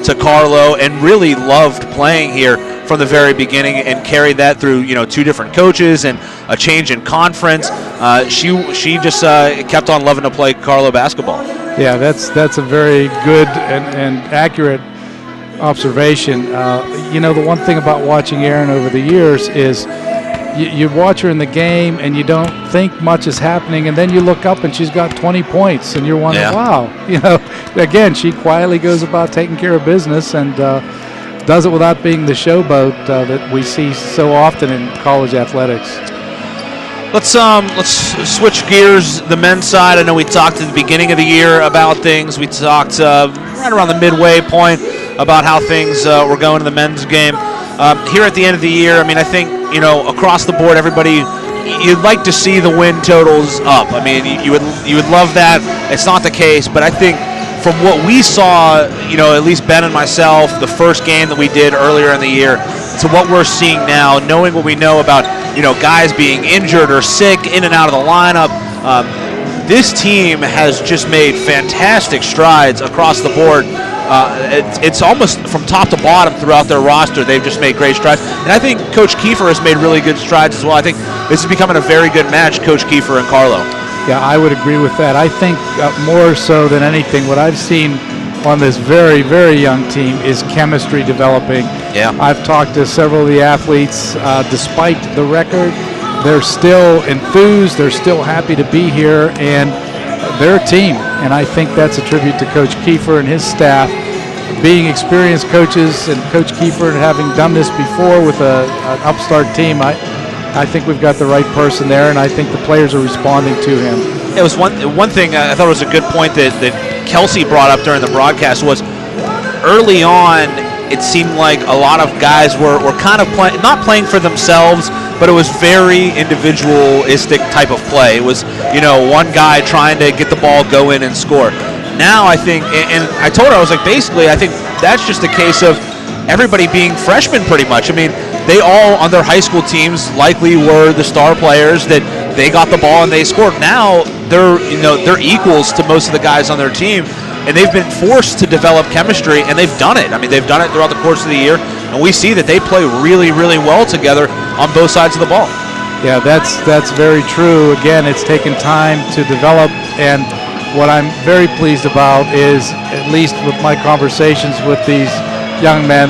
to Carlow and really loved playing here from the very beginning, and carried that through 2 different coaches and a change in conference. She just kept on loving to play Carlow basketball. Yeah, that's a very good and accurate observation. The one thing about watching Erin over the years is you watch her in the game and you don't think much is happening, and then you look up and she's got 20 points, and you're wondering, wow. Again, she quietly goes about taking care of business and does it without being the showboat that we see so often in college athletics. Let's switch gears. The men's side. I know we talked at the beginning of the year about things. We talked right around the midway point about how things were going in the men's game. Here at the end of the year, I mean, I think, across the board, everybody, you'd like to see the win totals up. I mean, you would love that. It's not the case, but I think from what we saw, at least Ben and myself, the first game that we did earlier in the year, to what we're seeing now, knowing what we know about, guys being injured or sick in and out of the lineup, this team has just made fantastic strides across the board. It's almost from top to bottom throughout their roster. They've just made great strides. And I think Coach Kiefer has made really good strides as well. I think this is becoming a very good match, Coach Kiefer and Carlow. Yeah, I would agree with that. I think more so than anything, what I've seen on this very, very young team is chemistry developing. Yeah. I've talked to several of the athletes. Despite the record, they're still enthused. They're still happy to be here, and they're a team. And I think that's a tribute to Coach Kiefer and his staff. Being experienced coaches and Coach Kiefer and having done this before with an upstart team, I think we've got the right person there, and I think the players are responding to him. It was one thing I thought was a good point that Kelsey brought up during the broadcast was early on it seemed like a lot of guys were kind of not playing for themselves, but it was very individualistic type of play. It was, one guy trying to get the ball, go in and score. Now I think, and I told her, I was like, basically, I think that's just a case of everybody being freshmen pretty much. I mean, they all on their high school teams likely were the star players that they got the ball and they scored. Now they're equals to most of the guys on their team, and they've been forced to develop chemistry, and they've done it. I mean, they've done it throughout the course of the year, and we see that they play really, really well together on both sides of the ball. Yeah, that's very true. Again, it's taken time to develop, and what I'm very pleased about is, at least with my conversations with these young men,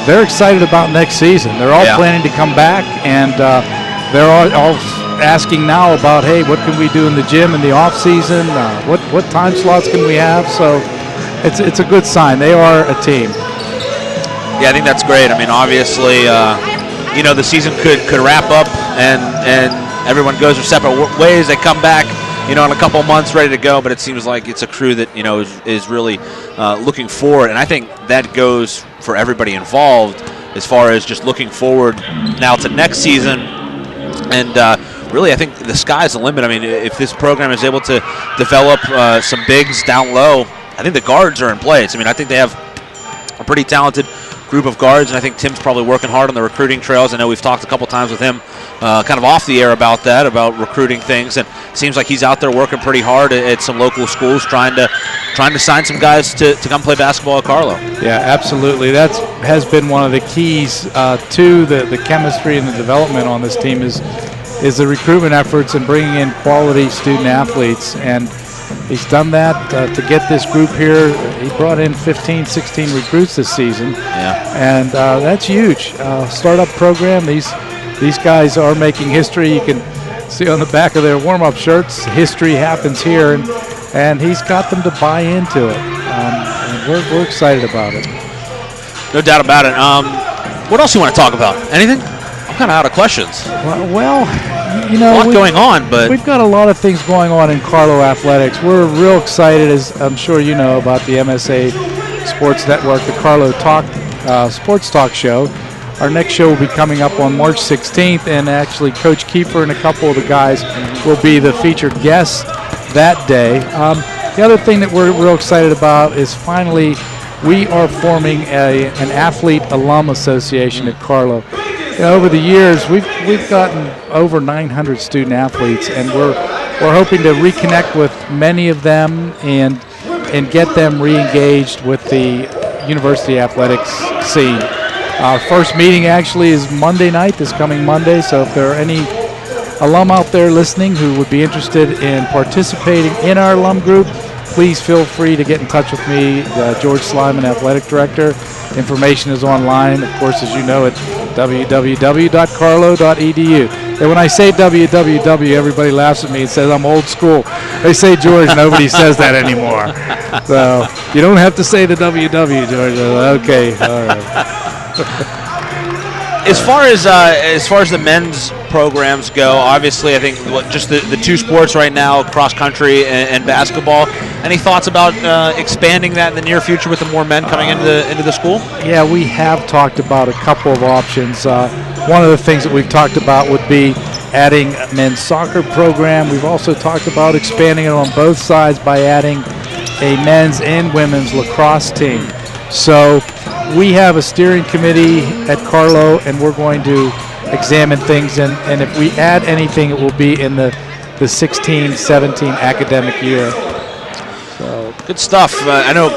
they're excited about next season. They're all planning to come back, and they're all asking now about, hey, what can we do in the gym in the off season? What time slots can we have? So it's a good sign. They are a team. Yeah, I think that's great. I mean, obviously, the season could wrap up and everyone goes their separate ways. They come back, in a couple of months ready to go, but it seems like it's a crew that, is really looking forward. And I think that goes for everybody involved as far as just looking forward now to next season. And really, I think the sky's the limit. I mean, if this program is able to develop some bigs down low, I think the guards are in place. I mean, I think they have a pretty talented group of guards, and I think Tim's probably working hard on the recruiting trails. I know we've talked a couple times with him kind of off the air about that, about recruiting things, and it seems like he's out there working pretty hard at some local schools trying to sign some guys to come play basketball at Carlow. Yeah, absolutely. That has been one of the keys to the chemistry and the development on this team is the recruitment efforts and bringing in quality student athletes, and he's done that to get this group here. He brought in 15, 16 recruits this season. Yeah. And that's huge. Startup program. These guys are making history. You can see on the back of their warm-up shirts, history happens here, and he's got them to buy into it. And we're excited about it. No doubt about it. What else do you want to talk about? Anything? I'm kind of out of questions. Well, a lot going on, but we've got a lot of things going on in Carlow athletics. We're real excited, as I'm sure you know, about the MSA Sports Network, the Carlow Sports Talk Show. Our next show will be coming up on March 16th, and actually Coach Kiefer and a couple of the guys will be the featured guests that day. The other thing that we're real excited about is finally we are forming an athlete alum association at Carlow. Over the years, we've gotten over 900 student athletes, and we're hoping to reconnect with many of them and get them re-engaged with the university athletics scene. Our first meeting actually is Monday night, this coming Monday, so if there are any alum out there listening who would be interested in participating in our alum group, please feel free to get in touch with me, George Slyman, Athletic Director. Information is online, of course, as you know, at www.carlow.edu. And when I say www, everybody laughs at me and says I'm old school. They say George, nobody says that anymore. So you don't have to say the www, George. Okay, all right. As far as the men's programs go. Obviously, I think just the two sports right now, cross country and basketball. Any thoughts about expanding that in the near future with the more men coming into the school? Yeah, we have talked about a couple of options. One of the things that we've talked about would be adding a men's soccer program. We've also talked about expanding it on both sides by adding a men's and women's lacrosse team. So we have a steering committee at Carlow, and we're going to examine things, and if we add anything, it will be in the 16-17 academic year. So good stuff. I know,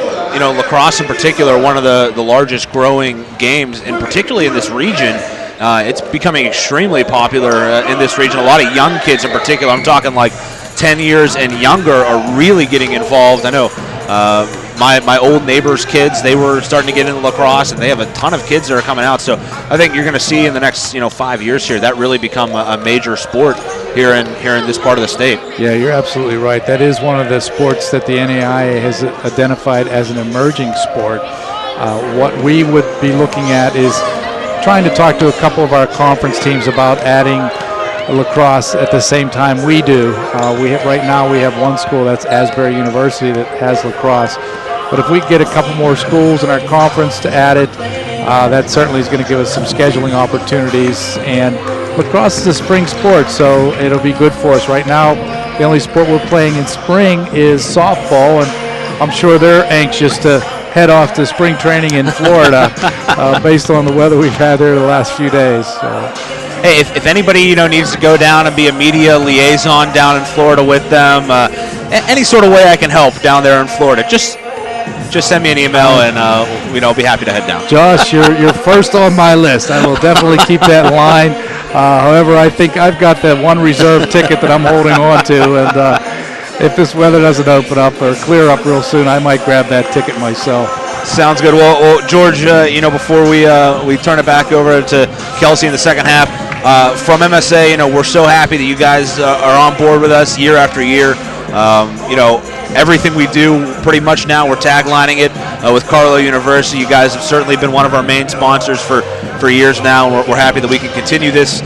lacrosse in particular, one of the largest growing games, and particularly in this region. It's becoming extremely popular in this region. A lot of young kids in particular, I'm talking like 10 years and younger, are really getting involved. I know my old neighbor's kids, they were starting to get into lacrosse, and they have a ton of kids that are coming out. So I think you're going to see in the next 5 years here that really become a major sport here in this part of the state. Yeah, you're absolutely right. That is one of the sports that the NAIA has identified as an emerging sport. What we would be looking at is trying to talk to a couple of our conference teams about adding lacrosse at the same time we do. Right now we have one school, that's Asbury University, that has lacrosse. But if we get a couple more schools in our conference to add it, that certainly is going to give us some scheduling opportunities. And lacrosse is a spring sport, so it'll be good for us. Right now, the only sport we're playing in spring is softball, and I'm sure they're anxious to head off to spring training in Florida based on the weather we've had there the last few days. So. Hey, if anybody needs to go down and be a media liaison down in Florida with them, any sort of way I can help down there in Florida, just send me an email and I'll be happy to head down. Josh, you're first on my list. I will definitely keep that in line. However, I think I've got that one reserve ticket that I'm holding on to, and if this weather doesn't open up or clear up real soon, I might grab that ticket myself. Sounds good. Well George, before we turn it back over to Kelsey in the second half, from MSA, we're so happy that you guys are on board with us year after year. Everything we do pretty much now, we're taglining it with Carlow University. You guys have certainly been one of our main sponsors for years now, and we're happy that we can continue this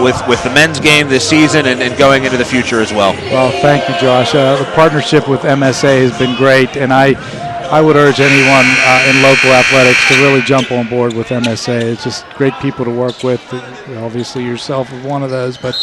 with the men's game this season and going into the future as well. Well, thank you, Josh. The partnership with MSA has been great, and I would urge anyone in local athletics to really jump on board with MSA. It's just great people to work with. Obviously, yourself is one of those, but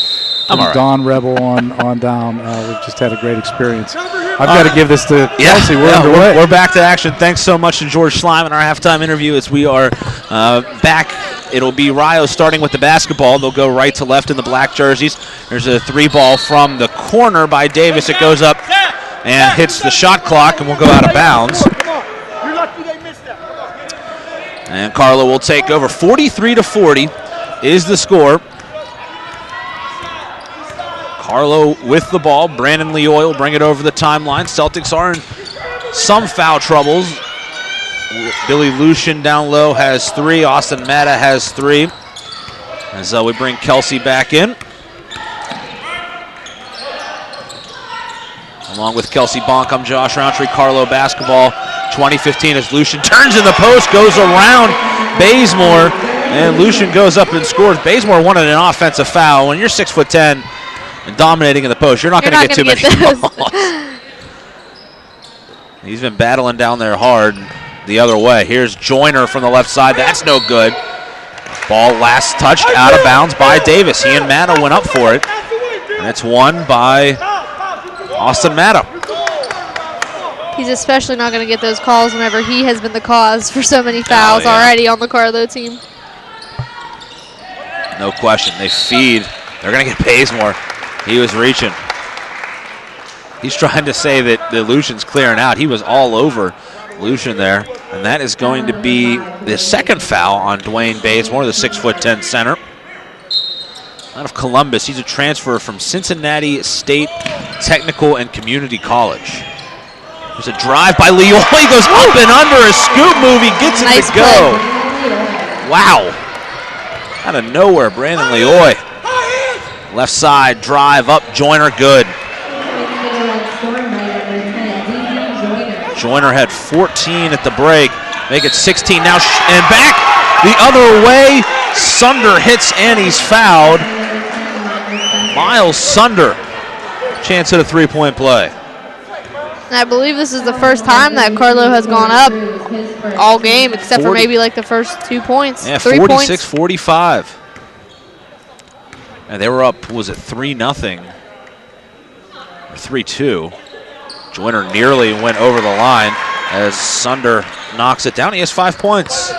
from Don Rebel on down, we've just had a great experience. I've got to give this to Kelsey. We're underway. We're back to action. Thanks so much to George Schleim in our halftime interview as we are back. It'll be Rio starting with the basketball. They'll go right to left in the black jerseys. There's a 3-ball from the corner by Davis. It goes up and hits the shot clock, and we'll go out of bounds. And Carlow will take over. 43-40 is the score. Carlow with the ball. Brandon Leoy will bring it over the timeline. Celtics are in some foul troubles. Billy Lucian down low has 3. Austin Matta has 3. As we bring Kelsey back in. Along with Kelsey Bonk, I'm Josh Rowntree. Carlow basketball 2015 as Lucian turns in the post, goes around Bazemore, and Lucian goes up and scores. Bazemore wanted an offensive foul. When you're 6'10" and dominating in the post, you're not going to get too many calls. He's been battling down there hard the other way. Here's Joyner from the left side. That's no good. Ball last touched out of bounds by Davis. He and Matta went up for it. And it's won by Austin Matta. He's especially not going to get those calls whenever he has been the cause for so many fouls already on the Carlow team. No question. They feed. They're going to get Bazemore. He was reaching. He's trying to say that Lucian's clearing out. He was all over Lucian there. And that is going to be the second foul on Dwayne Bazemore, the 6'10" center. Out of Columbus. He's a transfer from Cincinnati State Technical and Community College. There's a drive by Leoy. He goes up and under a scoop move. He gets it to go. Wow. Out of nowhere, Brandon Leoy. Left side drive up. Joyner good. Joyner had 14 at the break. Make it 16 now. And back the other way. Sunder hits and he's fouled. Miles Sunder, chance at a three-point play. And I believe this is the first time that Carlow has gone up all game, except for maybe like the first 2 points. Yeah, 3 points. 46-45. And they were up, was it 3-0? 3-2. Joyner nearly went over the line as Sunder knocks it down. He has 5 points.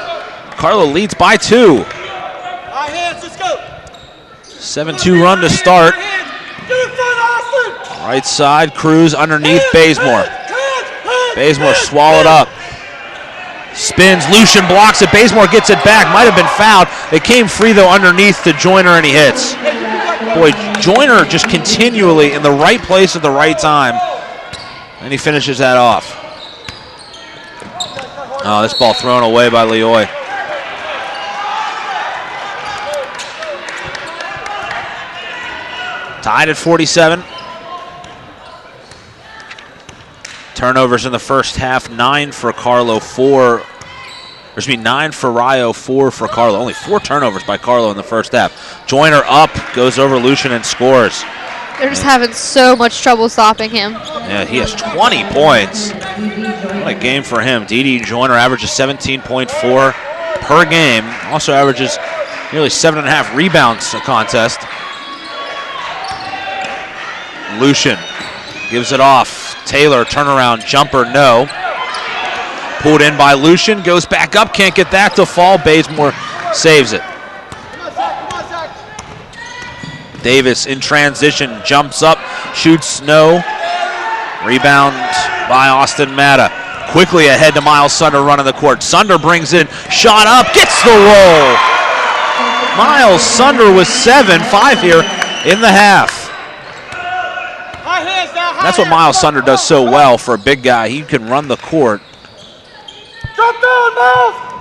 Carlow leads by 2. High hands, let's go. 7-2 run to start. Right side, Cruz underneath Bazemore. Bazemore swallowed up. Spins, Lucian blocks it. Bazemore gets it back. Might have been fouled. It came free, though, underneath to Joyner, and he hits. Boy, Joyner just continually in the right place at the right time. And he finishes that off. Oh, this ball thrown away by Leoy. Tied at 47. Turnovers in the first half, 9 for Carlow, 9 for Rio, 4 for Carlow. Only 4 turnovers by Carlow in the first half. Joyner up, goes over Lucian and scores. They're just having so much trouble stopping him. Yeah, he has 20 points. What a game for him. Didi Joyner averages 17.4 per game. Also averages nearly 7.5 rebounds a contest. Lucian gives it off. Taylor, turnaround jumper, no. Pulled in by Lucian, goes back up, can't get that to fall. Bazemore saves it. Davis in transition, jumps up, shoots, no. Rebound by Austin Matta. Quickly ahead to Miles Sunder running the court. Sunder brings in, shot up, gets the roll. Miles Sunder with 5 here in the half. That's what Miles Sunder does so well for a big guy. He can run the court.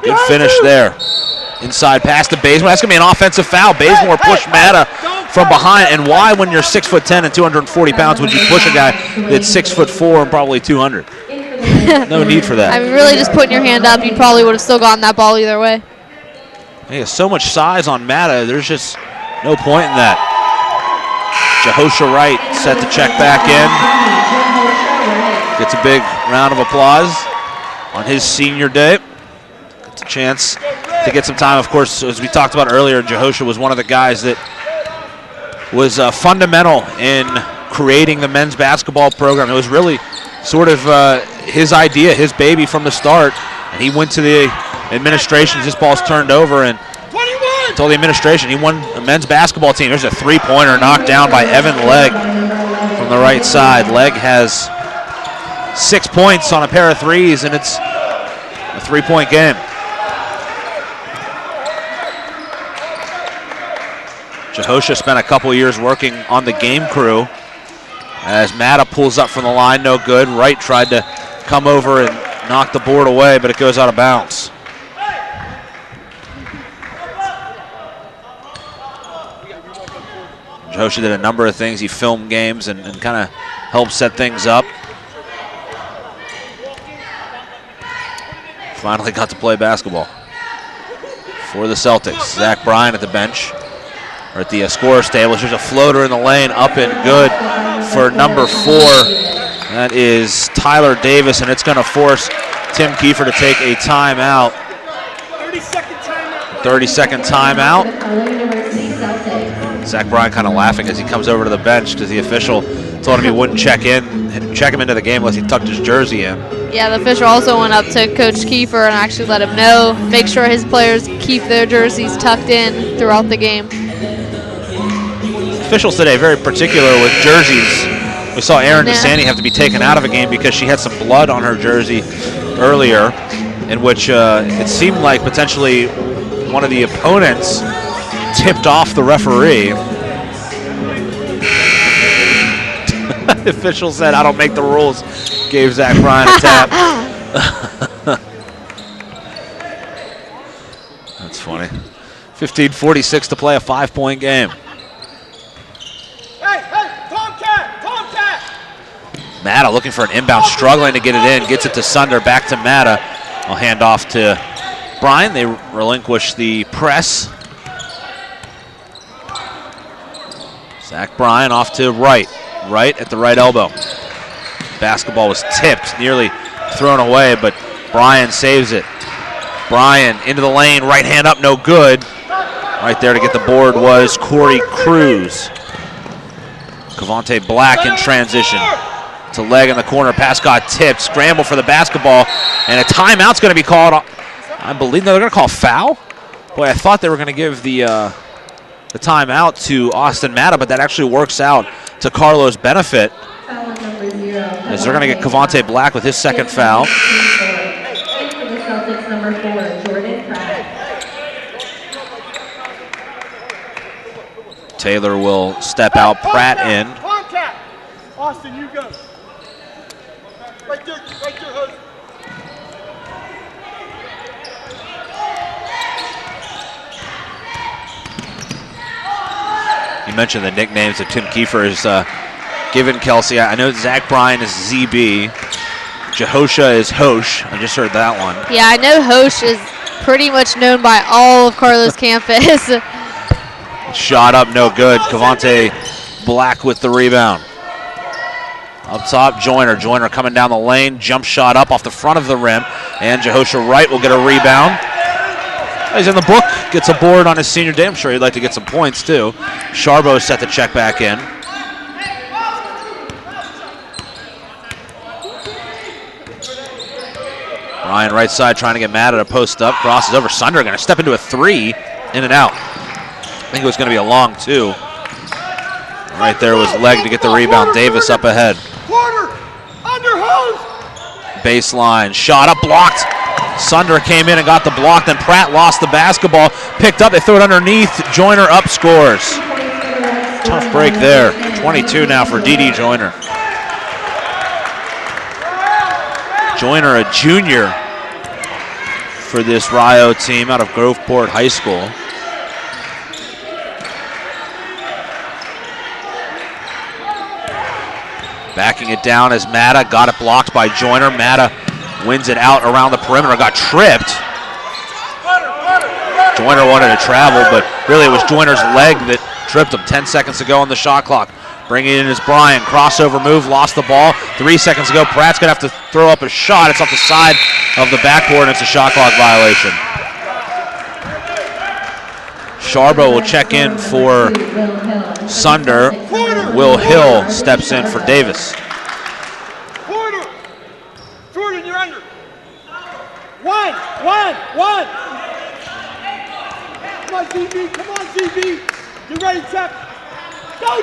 Good finish there. Inside pass to Bazemore. That's going to be an offensive foul. Bazemore pushed Matta from behind. And why, when you're 6'10" and 240 pounds, would you push a guy that's 6'4" and probably 200? No need for that. I mean, really just putting your hand up, you probably would have still gotten that ball either way. He has so much size on Matta. There's just no point in that. Jehosha Wright set to check back in. Gets a big round of applause on his senior day. Gets a chance to get some time. Of course, as we talked about earlier, Jehosha was one of the guys that was fundamental in creating the men's basketball program. It was really sort of his idea, his baby from the start. And he went to the administration. This ball's turned over, and told the administration he won a men's basketball team. There's a three-pointer knocked down by Evan Legg from the right side. Legg has 6 points on a pair of threes, and it's a three-point game. Jehosha spent a couple years working on the game crew as Matta pulls up from the line, no good. Wright tried to come over and knock the board away, but it goes out of bounds. Jehosha did a number of things. He filmed games and kind of helped set things up. Finally got to play basketball for the Celtics. Zach Bryan at the bench, or at the scorer's table. There's a floater in the lane, up and good for number 4. That is Tyler Davis, and it's going to force Tim Kiefer to take a timeout. 30-second timeout. Zach Bryan kind of laughing as he comes over to the bench because the official told him he wouldn't check him into the game unless he tucked his jersey in. Yeah, the official also went up to Coach Kiefer and actually let him know, make sure his players keep their jerseys tucked in throughout the game. Officials today very particular with jerseys. We saw Erin DeSanti have to be taken out of a game because she had some blood on her jersey earlier, in which it seemed like potentially one of the opponents tipped off the referee. The official said, "I don't make the rules." Gave Zach Bryan a tap. That's funny. 15:46 to play, a 5-point game. Hey, Tomcat! Matta looking for an inbound, struggling to get it in. Gets it to Sunder, back to Matta. I'll hand off to Bryan. They relinquish the press. Zach Bryan off to right at the right elbow. Basketball was tipped, nearly thrown away, but Bryan saves it. Bryan into the lane, right hand up, no good. Right there to get the board was Corey Cruz. Cavante Black in transition to leg in the corner. Pass got tipped. Scramble for the basketball, and a timeout's going to be called. I believe they're going to call foul. Boy, I thought they were going to give the timeout to Austin Matta, but that actually works out to Carlow's benefit, as they're going to get Cavante Black with his second foul. Celtics number 4, Jordan Pratt. Taylor will step out, Pratt in. Contact. Austin, you go. Right there, Hudson. You mentioned the nicknames that Tim Kiefer has given Kelsey. I know Zach Bryan is ZB. Jehosha is Hosh. I just heard that one. Yeah, I know Hosh is pretty much known by all of Carlow's campus. Shot up, no good. Cavante Black with the rebound. Up top, Joyner. Joyner coming down the lane. Jump shot up off the front of the rim. And Jehosha Wright will get a rebound. He's in the book. Gets a board on his senior day. I'm sure he'd like to get some points, too. Sharbo set the check back in. Ryan right side trying to get mad at a post up. Crosses over. Sunder going to step into a three. In and out. I think it was going to be a long two. Right there was leg to get the rebound. Davis up ahead. Quarter. Under hose. Baseline. Shot up. Blocked. Sunder came in and got the block. Then Pratt lost the basketball. Picked up. They threw it underneath. Joyner up scores. Tough break there. 22 now for D.D. Joyner. Joyner, a junior for this Rio team out of Groveport High School. Backing it down as Matta got it blocked by Joyner. Matta wins it out around the perimeter, got tripped. Joyner wanted to travel, but really it was Joyner's leg that tripped him. 10 seconds to go on the shot clock. Bringing it in is Bryan. Crossover move, lost the ball. 3 seconds ago, Pratt's going to have to throw up a shot. It's off the side of the backboard, and it's a shot clock violation. Sharbo will check in for Sunder. Will Hill steps in for Davis. Quarter. Jordan, you're under. One. Come on, ZB. Get ready, Chuck.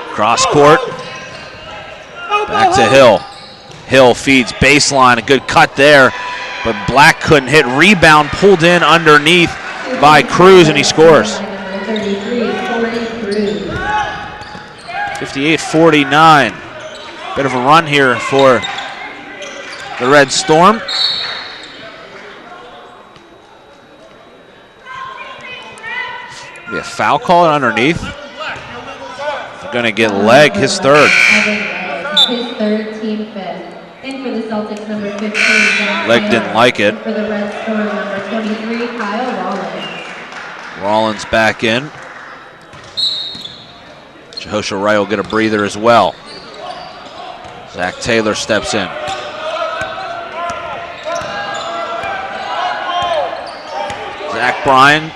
Cross court. Back to Hill. Hill feeds baseline. A good cut there, but Black couldn't hit. Rebound pulled in underneath by Cruz, and he scores. 58-49. Bit of a run here for the Red Storm. Be a foul call underneath. Going to get leg, his third. His third, team fifth. And for the Celtics, number 15, leg didn't like it. For the Red Storm, number 23, Kyle Rollins. Rollins back in. Jehosha Wright will get a breather as well. Zach Taylor steps in. Zach Bryan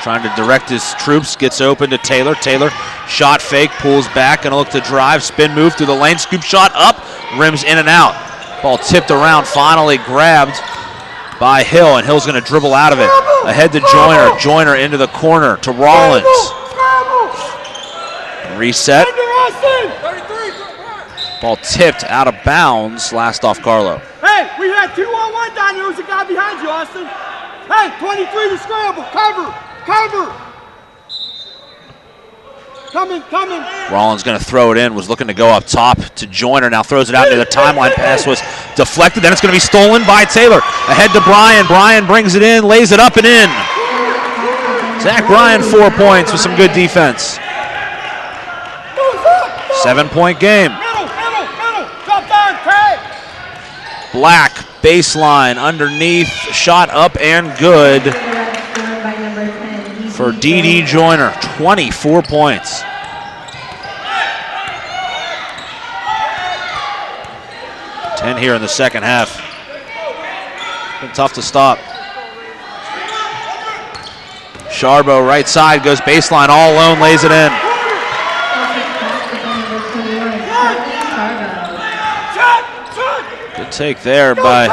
trying to direct his troops, gets open to Taylor. Taylor, shot fake, pulls back, gonna look to drive, spin move through the lane, scoop shot up, rims in and out. Ball tipped around, finally grabbed by Hill, and Hill's gonna dribble out of it. Ahead to Joyner, Joyner into the corner to Rollins. Reset. Ball tipped out of bounds, last off Carlow. Hey, we had 2-on-1 down there. There's a guy behind you, Austin. Hey, 23 to scramble, cover. Coming. Rollins going to throw it in, was looking to go up top to Joyner, now throws it out near the timeline. Pass was deflected, then it's going to be stolen by Taylor. Ahead to Bryan. Bryan brings it in, lays it up and in. Zach Bryan, 4 points with some good defense. 7-point game. Middle. Drop down, tag. Black, baseline, underneath, shot up and good for D.D. Joyner, 24 points. Here in the second half. Been tough to stop. Sharbo right side, goes baseline all alone, lays it in. Good take there by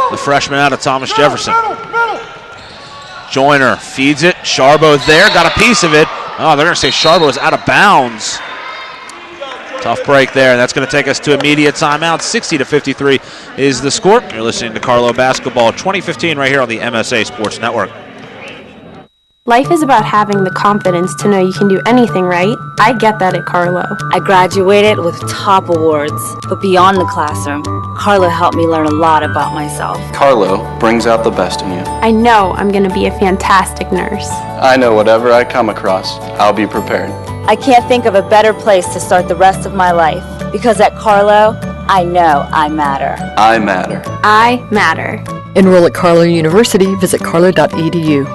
the freshman out of Thomas Jefferson. Joyner feeds it. Sharbo there, got a piece of it. Oh, they're going to say Sharbo is out of bounds. Tough break there. That's going to take us to immediate timeout. 60-53 is the score. You're listening to Carlow Basketball 2015 right here on the MSA Sports Network. Life is about having the confidence to know you can do anything right. I get that at Carlow. I graduated with top awards, but beyond the classroom, Carlow helped me learn a lot about myself. Carlow brings out the best in you. I know I'm going to be a fantastic nurse. I know whatever I come across, I'll be prepared. I can't think of a better place to start the rest of my life, because at Carlow, I know I matter. I matter. I matter. Enroll at Carlow University. Visit carlow.edu.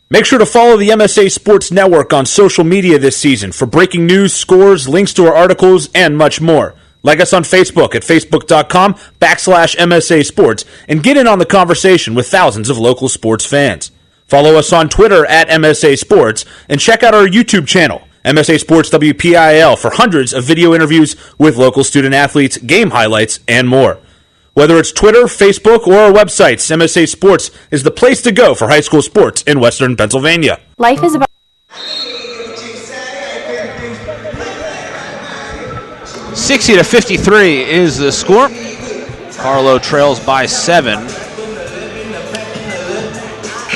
Make sure to follow the MSA Sports Network on social media this season for breaking news, scores, links to our articles, and much more. Like us on Facebook at facebook.com/MSA Sports and get in on the conversation with thousands of local sports fans. Follow us on Twitter at MSA Sports and check out our YouTube channel, MSA Sports WPIL, for hundreds of video interviews with local student athletes, game highlights, and more. Whether it's Twitter, Facebook, or our websites, MSA Sports is the place to go for high school sports in Western Pennsylvania. Life is about 60-53 is the score. Carlow trails by 7.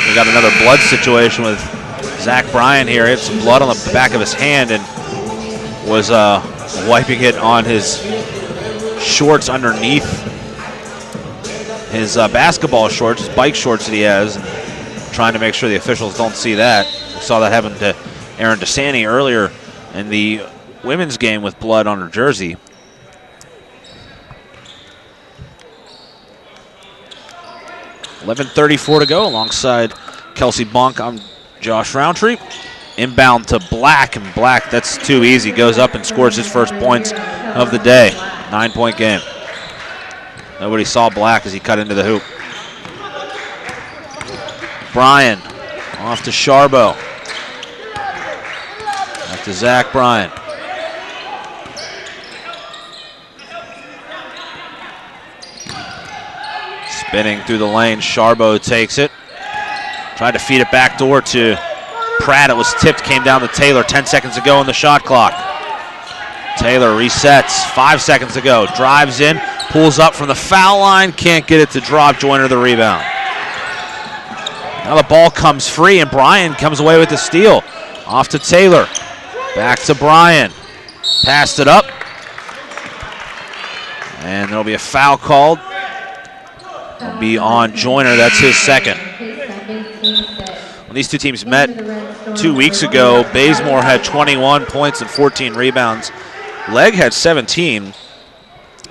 We got another blood situation with Zach Bryan here. He had some blood on the back of his hand and was wiping it on his shorts underneath his basketball shorts, his bike shorts that he has, and trying to make sure the officials don't see that. We saw that happen to Aaron DeSanti earlier in the women's game with blood on her jersey. .11:34 to go alongside Kelsey Bonk. I'm Josh Rowntree. Inbound to Black, and Black, that's too easy. Goes up and scores his first points of the day. 9-point game. Nobody saw Black as he cut into the hoop. Bryan off to Sharbo. Back to Zach Bryan. Spinning through the lane, Sharbo takes it. Tried to feed it back door to Pratt. It was tipped, came down to Taylor 10 seconds ago on the shot clock. Taylor resets 5 seconds ago. Drives in, pulls up from the foul line, can't get it to drop. Joyner the rebound. Now the ball comes free, and Bryan comes away with the steal. Off to Taylor. Back to Bryan. Passed it up. And there'll be a foul called. It'll be on Joyner. That's his second. When these two teams met 2 weeks ago, Bazemore had 21 points and 14 rebounds. Legg had 17.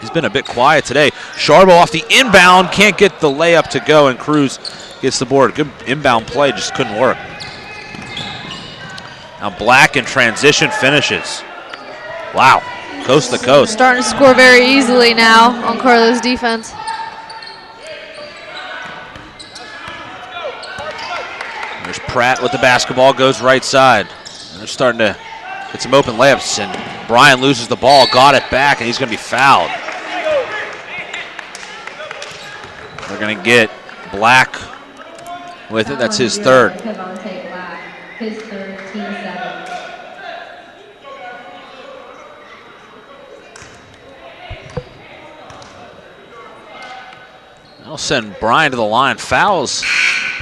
He's been a bit quiet today. Sharbo off the inbound, can't get the layup to go, and Cruz gets the board. Good inbound play, just couldn't work. Now Black in transition finishes. Wow, coast to coast. Starting to score very easily now on Carlow's defense. There's Pratt with the basketball, goes right side. And they're starting to get some open layups, and Bryan loses the ball, got it back, and he's going to be fouled. They're going to get Black with it. That's his third. His third, team 7. I'll send Bryan to the line. Fouls,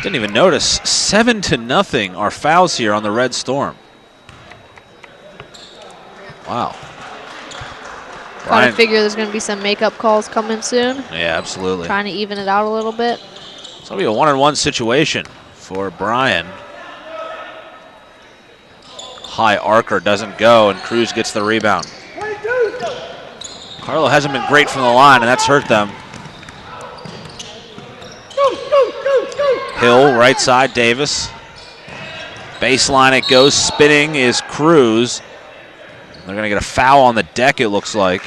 didn't even notice. 7-0 are fouls here on the Red Storm. Wow. Gotta figure there's going to be some makeup calls coming soon. Yeah, absolutely. Trying to even it out a little bit. It's going to be a 1-on-1 situation for Bryan. High arcer doesn't go, and Cruz gets the rebound. Carlow hasn't been great from the line, and that's hurt them. Hill, right side, Davis. Baseline it goes. Spinning is Cruz. They're going to get a foul on the deck, it looks like.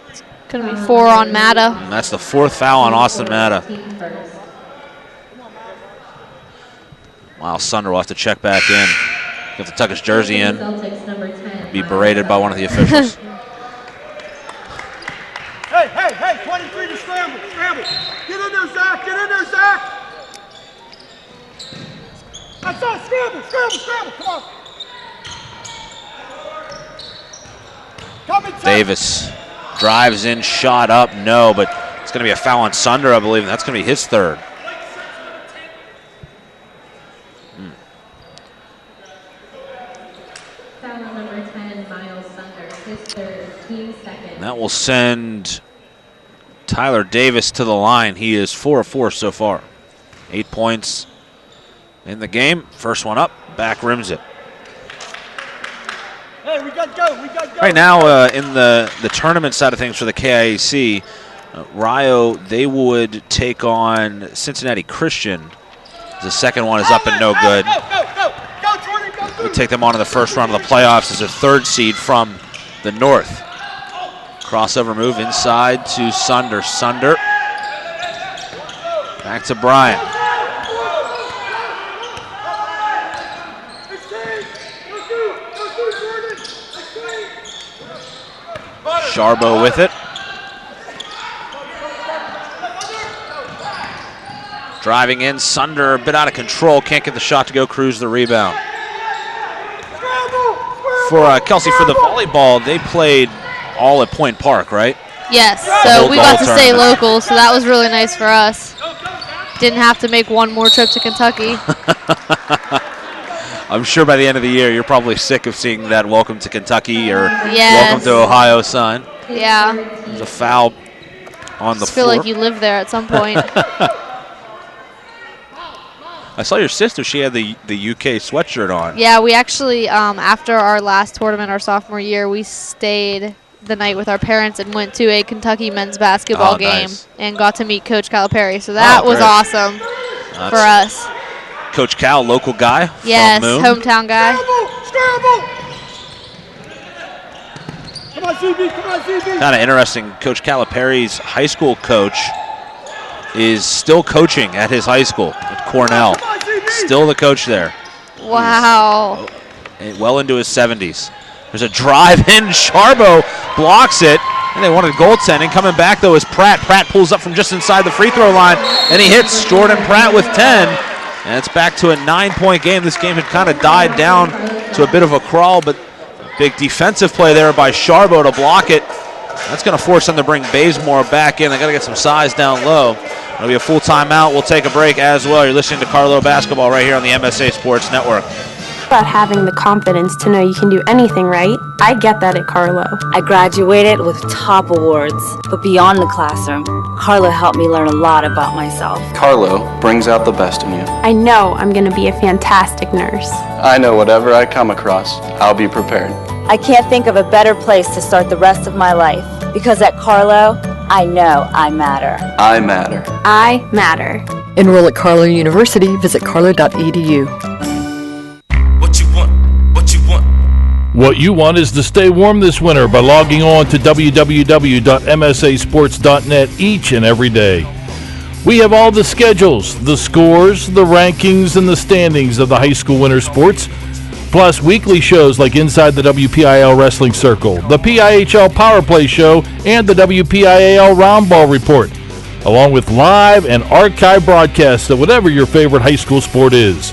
It's going to be 4 on Matta. And that's the 4th foul on Austin Matta. Miles Sunder will have to check back in. He'll have to tuck his jersey in. Be berated by one of the officials. Hey, 23 to scramble. Get in there, Zach, That's all, scramble, come on. Davis drives in, shot up, no, but it's going to be a foul on Sunder, I believe, and that's going to be his 3rd. Foul number 10, Miles Sunder, his 3rd, team 2nd. And that will send Tyler Davis to the line. He is 4 of 4 so far. 8 points in the game. First one up, back rims it. Hey, we got to go. Right now, in the tournament side of things for the KIAC, Rio, they would take on Cincinnati Christian. The second one is up and no good. Go, Jordan, go. We'll take them on in the first round of the playoffs as a 3rd seed from the north. Crossover move inside to Sunder. Sunder. Back to Bryant. Sharbo with it. Driving in, Sunder a bit out of control. Can't get the shot to go. Cruz the rebound. For Kelsey, for the volleyball, they played all at Point Park, right? Yes, so we got to stay local, so that was really nice for us. Didn't have to make one more trip to Kentucky. I'm sure by the end of the year, you're probably sick of seeing that welcome to Kentucky or welcome to Ohio sign. Yeah. There's a foul on the floor. I feel like you live there at some point. I saw your sister. She had the UK sweatshirt on. Yeah, we actually, after our last tournament, our sophomore year, we stayed the night with our parents and went to a Kentucky men's basketball game and got to meet Coach Calipari. So that was awesome for us. Coach Cal, local guy. Yes, from Moon. hometown guy. Scramble! Come on, ZB. Kind of interesting. Coach Calipari's high school coach is still coaching at his high school at Cornell. Still the coach there. Wow. He's well into his 70s. There's a drive in. Sharbo blocks it. And they wanted goaltending. Coming back, though, is Pratt. Pratt pulls up from just inside the free throw line, and he hits Jordan Pratt with 10. And it's back to a 9-point game. This game had kind of died down to a bit of a crawl, but big defensive play there by Sharbo to block it. That's going to force them to bring Bazemore back in. They got to get some size down low. It'll be a full timeout. We'll take a break as well. You're listening to Carlow Basketball right here on the MSA Sports Network. About having the confidence to know you can do anything right. I get that at Carlow. I graduated with top awards, but beyond the classroom, Carlow helped me learn a lot about myself. Carlow brings out the best in you. I know I'm going to be a fantastic nurse. I know whatever I come across, I'll be prepared. I can't think of a better place to start the rest of my life, because at Carlow, I know I matter. I matter. I matter. Enroll at Carlow University. Visit carlow.edu. What you want is to stay warm this winter by logging on to www.msasports.net each and every day. We have all the schedules, the scores, the rankings, and the standings of the high school winter sports, plus weekly shows like Inside the WPIL Wrestling Circle, the PIHL Power Play Show, and the WPIAL Roundball Report, along with live and archive broadcasts of whatever your favorite high school sport is.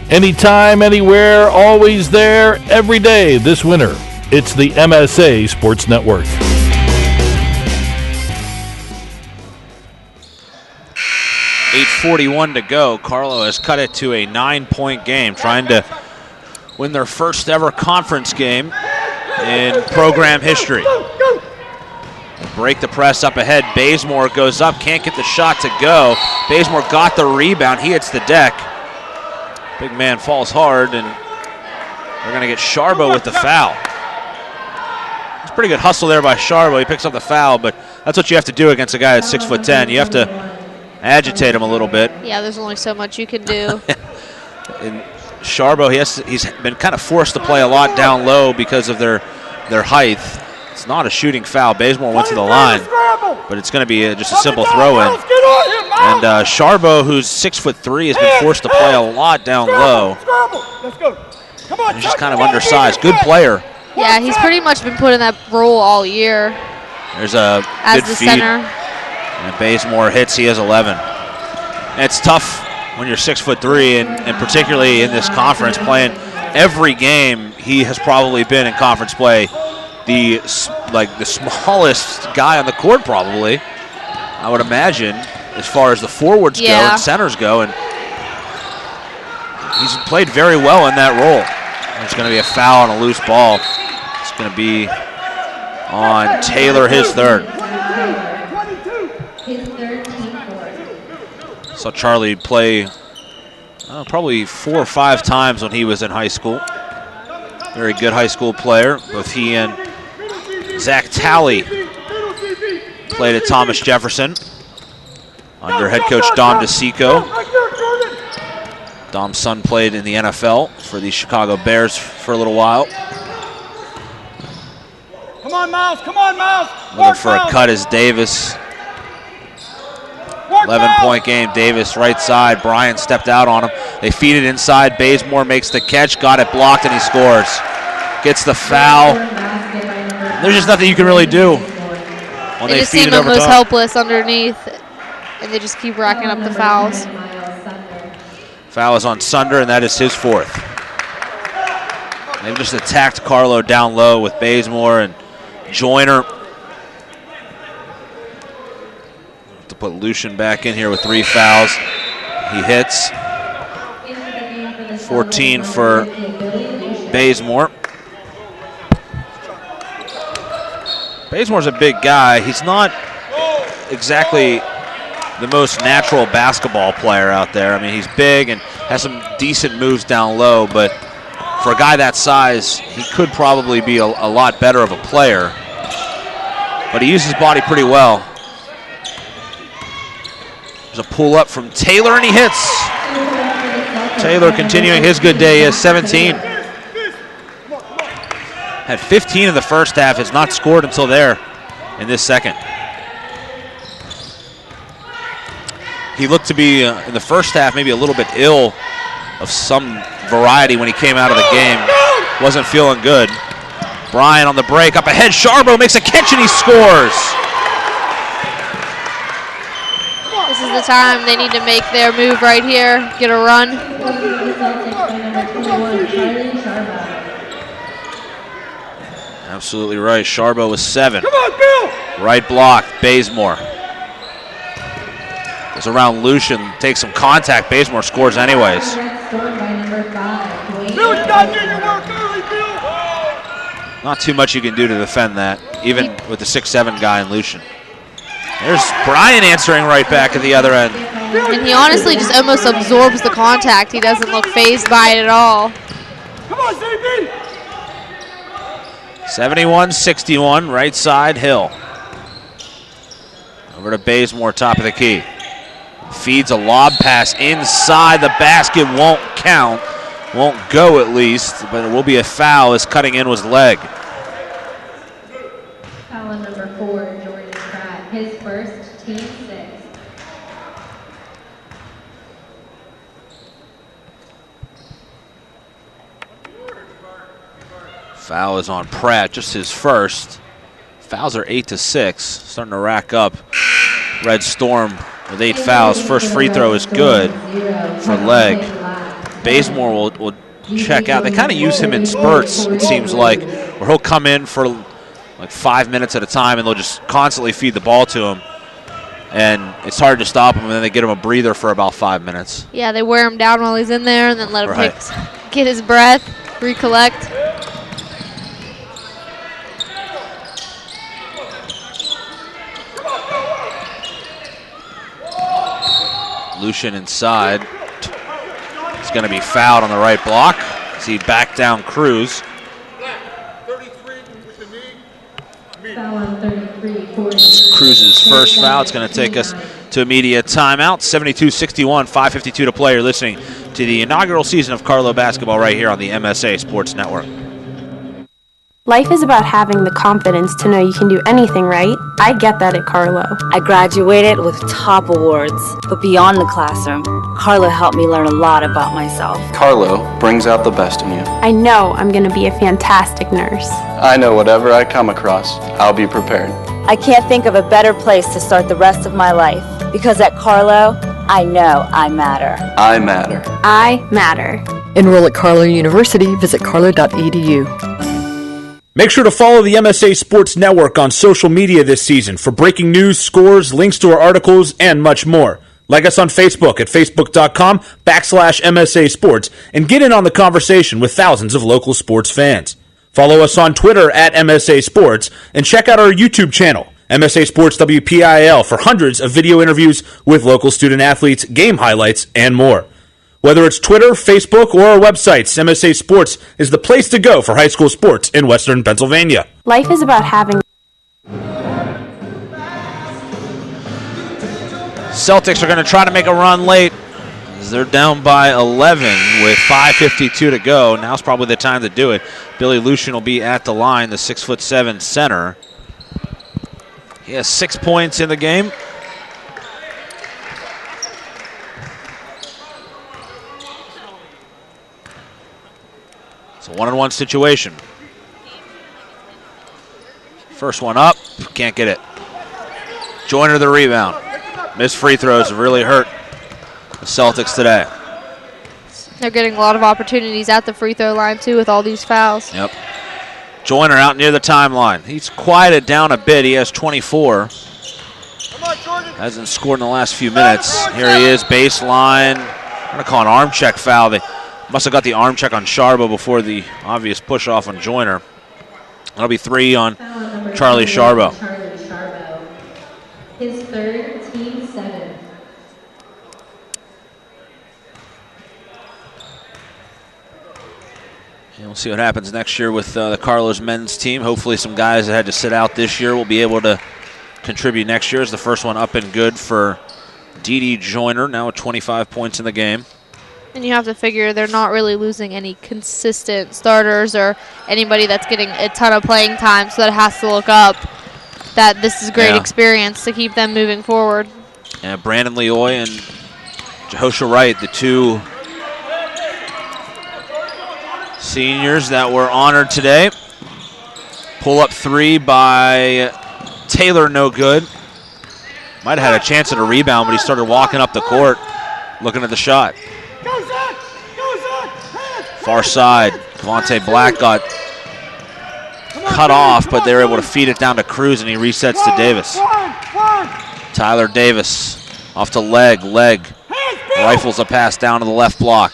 Anytime, anywhere, always there, every day this winter. It's the MSA Sports Network. .841 to go. Carlow has cut it to a 9-point game, trying to win their first ever conference game in program history. Break the press up ahead. Bazemore goes up, can't get the shot to go. Bazemore got the rebound. He hits the deck. Big man falls hard, and they're going to get Sharbo with the foul. It's pretty good hustle there by Sharbo. He picks up the foul, but that's what you have to do against a guy that's 6'10". You have to agitate him a little bit. Yeah, there's only so much you can do. in Sharbo, he's been kind of forced to play a lot down low because of their height. It's not a shooting foul. Bazemore went to the line, but it's going to be just a simple throw-in. And Sharbo, who's 6'3", has been forced to play a lot down low. He's just kind of undersized. Good player. Yeah, he's pretty much been put in that role all year. There's a as good the feed. center. And Bazemore hits. He has 11. And it's tough when you're 6'3", and particularly in this conference, playing every game he has probably been in conference play. The smallest guy on the court, probably, I would imagine, as far as the forwards go and centers go, and he's played very well in that role. There's going to be a foul on a loose ball. It's going to be on Taylor, his third. Saw Charlie play probably 4 or 5 times when he was in high school. Very good high school player. Both he and Zach Talley played at Thomas Jefferson under head coach Dom DeSico. Dom's son played in the NFL for the Chicago Bears for a little while. Come on, Miles. Come on, Miles. Looking for a cut is Davis. 11-point game. Davis right side. Bryant stepped out on him. They feed it inside. Bazemore makes the catch. Got it blocked, and he scores. Gets the foul. There's just nothing you can really do when they just feed seem it over almost top. helpless underneath, and they just keep racking up the fouls. Foul is on Sunder, and that is his 4th. They've just attacked Carlow down low with Bazemore and Joyner. To put Lucian back in here with 3 fouls. He hits. 14 for Bazemore. Bazemore's a big guy. He's not exactly the most natural basketball player out there. I mean, he's big and has some decent moves down low, but for a guy that size, he could probably be a lot better of a player. But he uses his body pretty well. There's a pull up from Taylor, and he hits. Taylor continuing his good day. He has 17. Had 15 in the first half. Has not scored until there in this second. He looked to be, in the first half, maybe a little bit ill of some variety when he came out of the game. Wasn't feeling good. Bryant on the break. Up ahead. Sharbo makes a catch, and he scores. This is the time they need to make their move right here. Get a run. Absolutely right. Sharbo was 7. Come on, Bill! Right block. Bazemore. Goes around Lucian. Takes some contact. Bazemore scores anyways. Bill, you got to do your work early, Bill! Not too much you can do to defend that, even with the 6'7" guy in Lucian. There's Brian answering right back at the other end. And he honestly just almost absorbs the contact. He doesn't look fazed by it at all. Come on, ZB! 71-61, right side, Hill. Over to Bazemore, top of the key. Feeds a lob pass inside the basket, won't count. Won't go at least, but it will be a foul as cutting in was leg. Foul on number 4, Jordan Pratt, his first, team 6. Foul is on Pratt, just his first. Fouls are 8 to 6, starting to rack up. Red Storm with 8 fouls. First free throw is good for leg. Bazemore will check out. They kind of use him in spurts, it seems like, where he'll come in for like 5 minutes at a time, and they'll just constantly feed the ball to him. And it's hard to stop him, and then they get him a breather for about 5 minutes. Yeah, they wear him down while he's in there and then let him get his breath, recollect. Lucian inside. He's going to be fouled on the right block. See, back down Cruz. Foul on 33, Cruz's first foul. It's going to take us to immediate timeout. 72-61, 5:52 to play. You're listening to the inaugural season of Carlow basketball right here on the MSA Sports Network. Life is about having the confidence to know you can do anything right. I get that at Carlow. I graduated with top awards, but beyond the classroom, Carlow helped me learn a lot about myself. Carlow brings out the best in you. I know I'm going to be a fantastic nurse. I know whatever I come across, I'll be prepared. I can't think of a better place to start the rest of my life, because at Carlow, I know I matter. I matter. I matter. Enroll at Carlow University. Visit carlow.edu. Make sure to follow the MSA Sports Network on social media this season for breaking news, scores, links to our articles, and much more. Like us on Facebook at facebook.com/MSA Sports and get in on the conversation with thousands of local sports fans. Follow us on Twitter at MSA Sports and check out our YouTube channel, MSA Sports WPIL, for hundreds of video interviews with local student athletes, game highlights, and more. Whether it's Twitter, Facebook, or our websites, MSA Sports is the place to go for high school sports in Western Pennsylvania. Life is about having... Celtics are going to try to make a run late. They're down by 11 with 5:52 to go. Now's probably the time to do it. Billy Lucian will be at the line, the 6'7" center. He has 6 points in the game. It's a 1-on-1 situation. First one up, can't get it. Joyner the rebound. Missed free throws have really hurt the Celtics today. They're getting a lot of opportunities at the free throw line, too, with all these fouls. Yep. Joyner out near the timeline. He's quieted down a bit. He has 24. Hasn't scored in the last few minutes. Here he is, baseline. I'm going to call an arm check foul. They must have got the arm check on Sharbo before the obvious push off on Joyner. That'll be 3 on Charlie Sharbo. His third, team 7. And we'll see what happens next year with the Carlow's men's team. Hopefully some guys that had to sit out this year will be able to contribute next year. As the first one up and good for Dee Joyner, now with 25 points in the game. And you have to figure they're not really losing any consistent starters or anybody that's getting a ton of playing time, so that has to look up that this is great experience to keep them moving forward. Yeah, Brandon Leoy and Jehoshua Wright, the two seniors that were honored today. Pull up 3 by Taylor, no good. Might have had a chance at a rebound, but he started walking up the court looking at the shot. Far side, Devontae Black got cut off, but they were able to feed it down to Cruz, and he resets to Davis. Tyler Davis off to Leg. Rifles a pass down to the left block.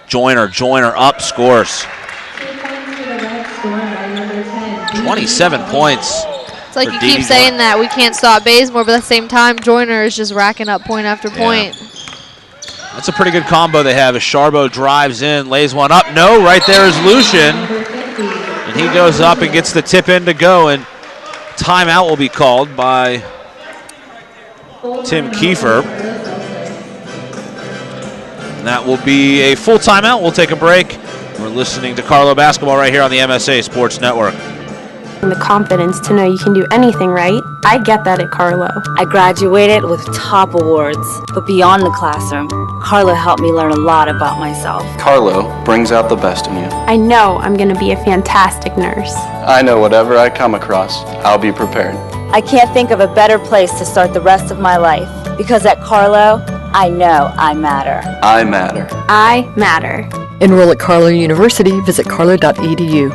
Joyner up, scores. 27 points. It's like you keep saying that we can't stop Bazemore, but at the same time, Joyner is just racking up point after point. That's a pretty good combo they have as Sharbo drives in, lays one up. No, right there is Lucian. And he goes up and gets the tip in to go, and timeout will be called by Tim Kiefer. And that will be a full timeout. We'll take a break. We're listening to Carlow basketball right here on the MSA Sports Network. The confidence to know you can do anything right. I get that at Carlow. I graduated with top awards, but beyond the classroom, Carlow helped me learn a lot about myself. Carlow brings out the best in you. I know I'm going to be a fantastic nurse. I know whatever I come across, I'll be prepared. I can't think of a better place to start the rest of my life, because at Carlow, I know I matter. I matter. I matter. Enroll at Carlow University. Visit carlow.edu.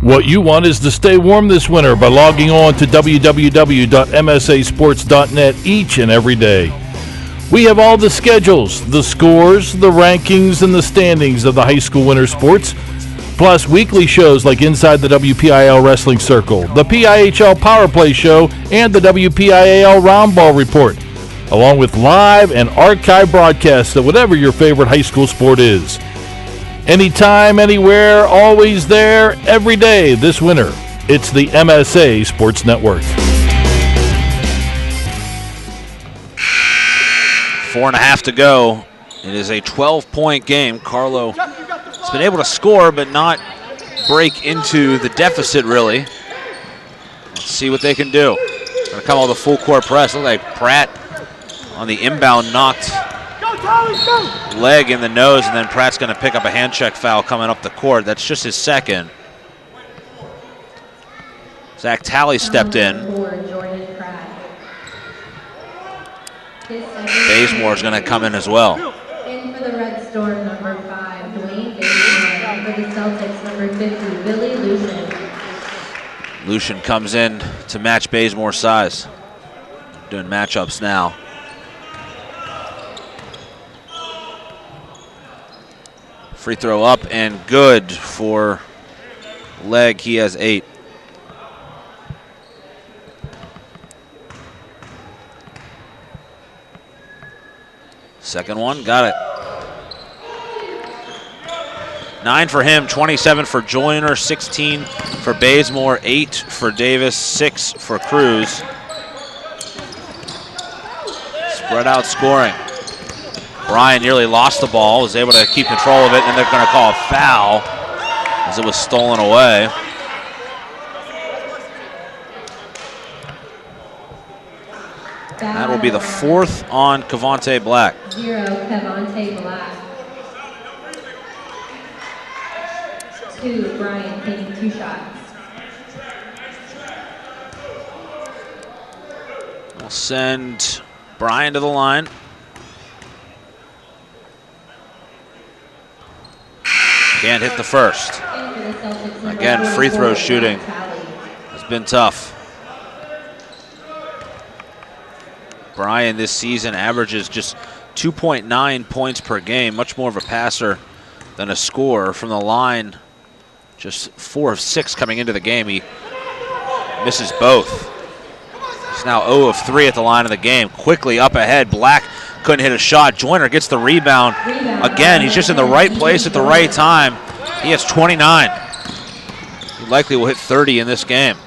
What you want is to stay warm this winter by logging on to www.msasports.net each and every day. We have all the schedules, the scores, the rankings, and the standings of the high school winter sports, plus weekly shows like Inside the WPIL Wrestling Circle, the PIHL Power Play Show, and the WPIAL Roundball Report, along with live and archive broadcasts of whatever your favorite high school sport is. Anytime, anywhere, always there, every day this winter. It's the MSA Sports Network. 4.5 to go. It is a 12-point game. Carlow has been able to score but not break into the deficit, really. Let's see what they can do. Going to come with a full court press. Looks like Pratt on the inbound knocked leg in the nose, and then Pratt's going to pick up a hand check foul coming up the court. That's just his second. Zach Talley stepped in. Bazemore's going to come in as well. In for the Red Storm, number 5, Dwayne Bazemore. For the Celtics, number 50, Billy Lucian. Lucian comes in to match Bazemore's size. Doing matchups now. Free throw up and good for Leg. He has 8. Second one, got it. 9 for him, 27 for Joyner, 16 for Bazemore, 8 for Davis, 6 for Cruz. Spread out scoring. Bryan nearly lost the ball, was able to keep control of it, and they're going to call a foul as it was stolen away. That will be the 4th on Cavante Black. 0, Cavante Black. 2, Bryan taking 2 shots. We'll send Bryan to the line. Can't hit the first. Again, free throw shooting has been tough. Bryan this season averages just 2.9 points per game, much more of a passer than a scorer. From the line, just 4 of 6 coming into the game. He misses both. He's now 0 of 3 at the line of the game. Quickly up ahead, Black couldn't hit a shot. Joyner gets the rebound. Again, he's just in the right place at the right time. He has 29. He likely will hit 30 in this game.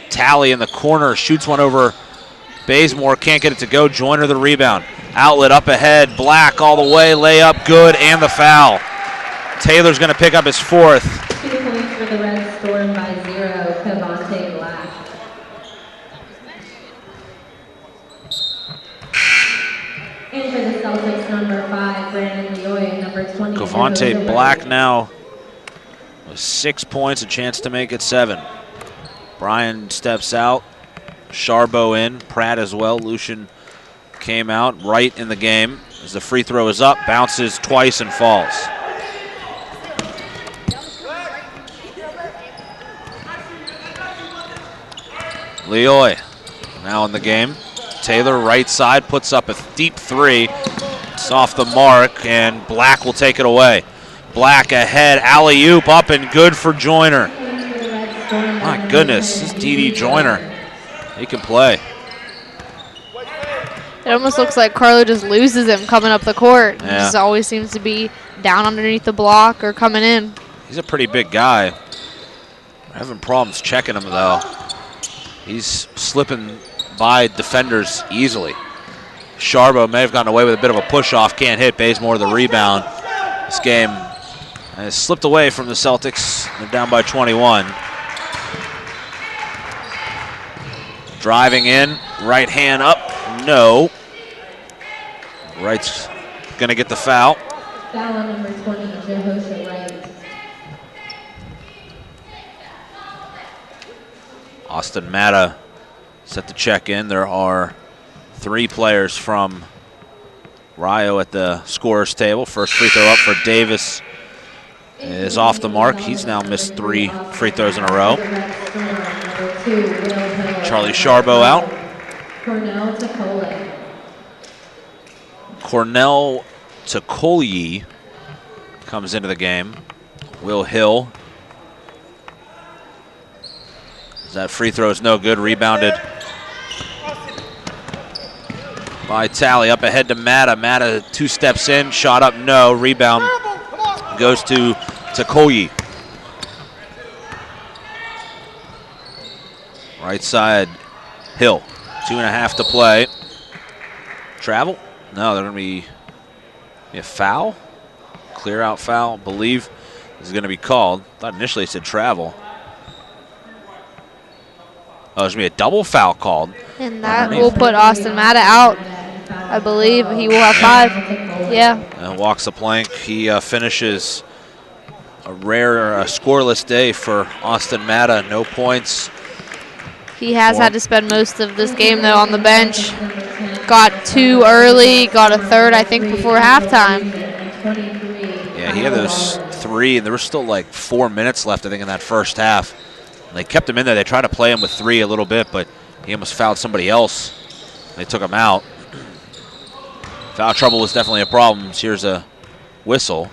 Talley in the corner, shoots one over Bazemore, can't get it to go. Joyner the rebound. Outlet up ahead, Black all the way, layup good, and the foul. Taylor's going to pick up his 4th. 2 points for the Red Storm by 0, Cavante Black. And for the Celtics, number 5, Brandon Leoy, number 20. Cavante Black now with 6 points, a chance to make it 7. Bryan steps out. Charbo in, Pratt as well. Lucian came out right in the game as the free throw is up, bounces twice and falls. Leoy now in the game. Taylor right side puts up a deep 3. It's off the mark, and Black will take it away. Black ahead, alley-oop up and good for Joyner. My goodness, this is D.D. Joyner. He can play. It almost looks like Carlow just loses him coming up the court. Yeah. He just always seems to be down underneath the block or coming in. He's a pretty big guy. We're having problems checking him, though. He's slipping by defenders easily. Charbo may have gotten away with a bit of a push-off. Can't hit. Bazemore the rebound. This game has slipped away from the Celtics. They're down by 21. Driving in, right hand up, no. Right's gonna get the foul. Foul on number 20, Jehosha Wright. Austin Matta set to check in. There are 3 players from Rio at the scorer's table. First free throw up for Davis is off the mark. He's now missed 3 free throws in a row. Charlie Charbo out. Cornell Takolyi comes into the game. Will Hill. That free throw is no good. Rebounded by Talley. Up ahead to Matta. Matta 2 steps in. Shot up, no. Rebound goes to Takolyi. Right side, Hill. 2.5 to play. Travel? No, they're going to be a foul. Clear out foul, believe, is going to be called. Thought initially it said travel. Oh, there's going to be a double foul called. And that will put Austin Matta out. I believe he will have 5. Yeah. And walks the plank. He finishes a rare scoreless day for Austin Matta. No points. He has had to spend most of this game, though, on the bench. Got 2 early, got a 3rd, I think, before halftime. Yeah, he had those 3, and there was still like 4 minutes left, I think, in that first half. And they kept him in there. They tried to play him with 3 a little bit, but he almost fouled somebody else. They took him out. Foul trouble was definitely a problem. Here's a whistle.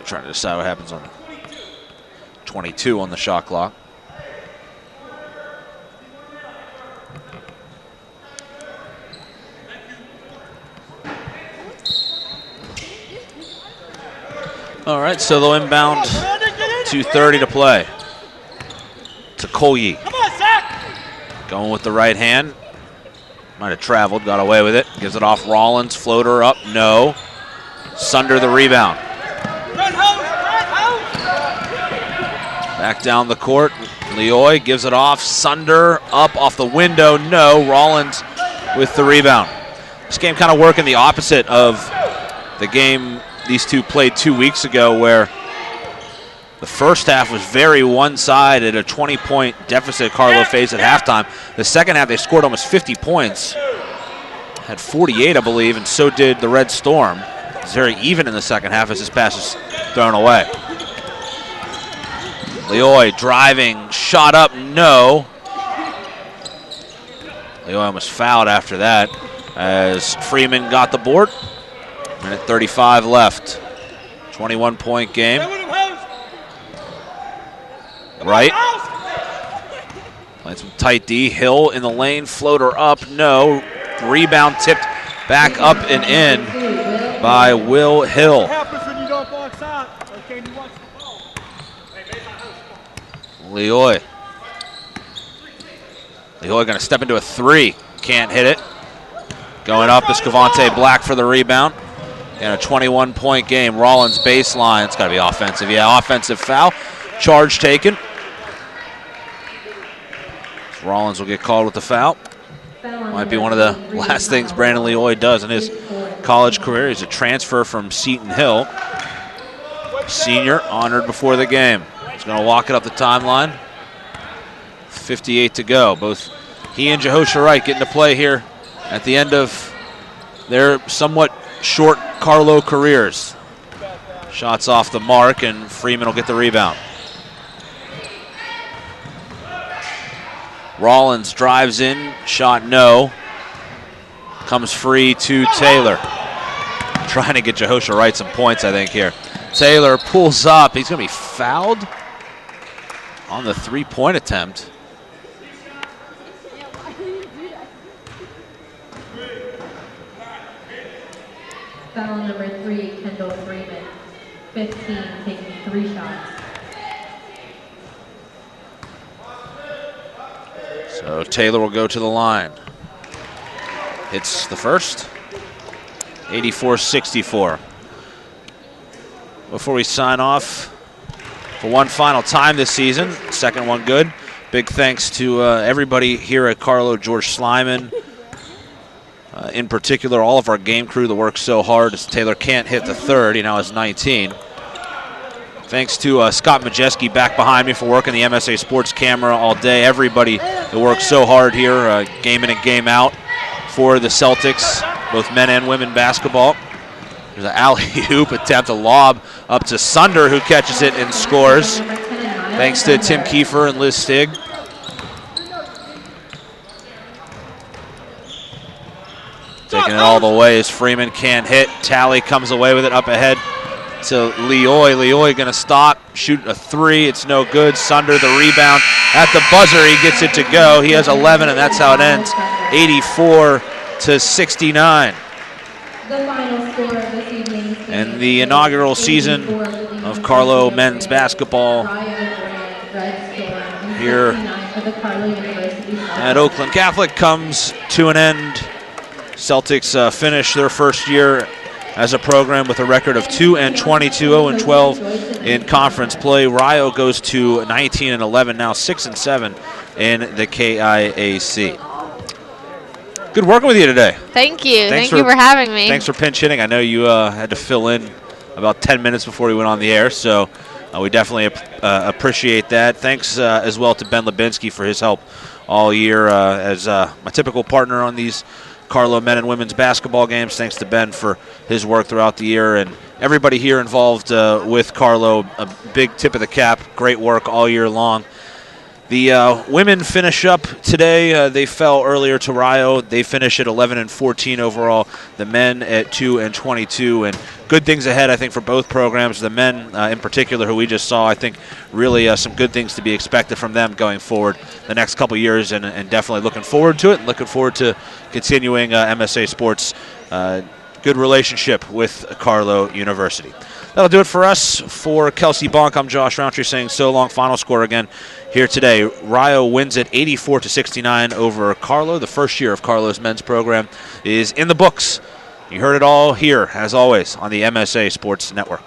Trying to decide what happens on 22 on the shot clock. All right, so they'll inbound. 2:30 to play. To Colye. Going with the right hand. Might have traveled, got away with it. Gives it off Rollins. Floater up, no. Sunder the rebound. Back down the court. Leoy gives it off. Sunder up off the window, no. Rollins with the rebound. This game kind of working the opposite of the game these two played 2 weeks ago, where the first half was very one-sided, a 20-point deficit Carlow faced at halftime. The second half, they scored almost 50 points. Had 48, I believe, and so did the Red Storm. It was very even in the second half as this pass is thrown away. Leoy driving, shot up, no. Leoy almost fouled after that as Freeman got the board. Minute 35 left. 21-point game. Right. Playing some tight D. Hill in the lane. Floater up. No. Rebound tipped back up and in by Will Hill. Leoy. Leoy going to step into a 3. Can't hit it. Going up is Cavante Black for the rebound. And a 21-point game. Rollins baseline. It's got to be offensive. Yeah, offensive foul. Charge taken. Rollins will get called with the foul. Might be one of the last things Brandon Leoy does in his college career. He's a transfer from Seton Hill. Senior, honored before the game. He's going to walk it up the timeline. 58 to go. Both he and Jehosha Wright getting to play here at the end of their somewhat short Carlow careers. Shots off the mark, and Freeman will get the rebound. Rollins drives in, shot no. Comes free to Taylor. Trying to get Jehosha Wright some points, I think, here. Taylor pulls up. He's going to be fouled on the three-point attempt. Foul number 3, Kendall Freeman. 15, taking 3 shots. So Taylor will go to the line. Hits the first. 84-64. Before we sign off, for one final time this season, second one good. Big thanks to everybody here at Carlow, George Slyman. In particular, all of our game crew that works so hard as Taylor can't hit the third. He now has 19. Thanks to Scott Majeski back behind me for working the MSA Sports camera all day. Everybody that works so hard here, game in and game out for the Celtics, both men and women basketball. There's an alley-oop attempt, a lob up to Sunder, who catches it and scores. Thanks to Tim Kiefer and Liz Stig. Taking it all the way as Freeman can't hit. Talley comes away with it up ahead to Leoy. Leoy going to stop, shoot a 3. It's no good. Sunder the rebound at the buzzer. He gets it to go. He has 11, and that's how it ends. 84-69. The final score of this evening's game. And the inaugural season of Carlow men's basketball here at Oakland Catholic comes to an end. Celtics finish their first year as a program with a record of 2-22, 0-12 in conference play. Rio goes to 19-11, now 6-7 in the KIAC. Good working with you today. Thank you. Thank you for having me. Thanks for pinch hitting. I know you had to fill in about 10 minutes before we went on the air, so we definitely appreciate that. Thanks as well to Ben Lubinsky for his help all year as my typical partner on these Carlow men and women's basketball games. Thanks to Ben for his work throughout the year, and everybody here involved with Carlow, a big tip of the cap. Great work all year long. The women finish up today. They fell earlier to Rio. They finish at 11-14 overall. The men at 2-22, and good things ahead, I think, for both programs. The men, in particular, who we just saw, I think, really some good things to be expected from them going forward the next couple years, and definitely looking forward to it. And looking forward to continuing MSA Sports' good relationship with Carlow University. That'll do it for us. For Kelsey Bonk, I'm Josh Rowntree saying so long. Final score again here today. Rio wins it 84-69 over Carlow. The first year of Carlow's men's program is in the books. You heard it all here, as always, on the MSA Sports Network.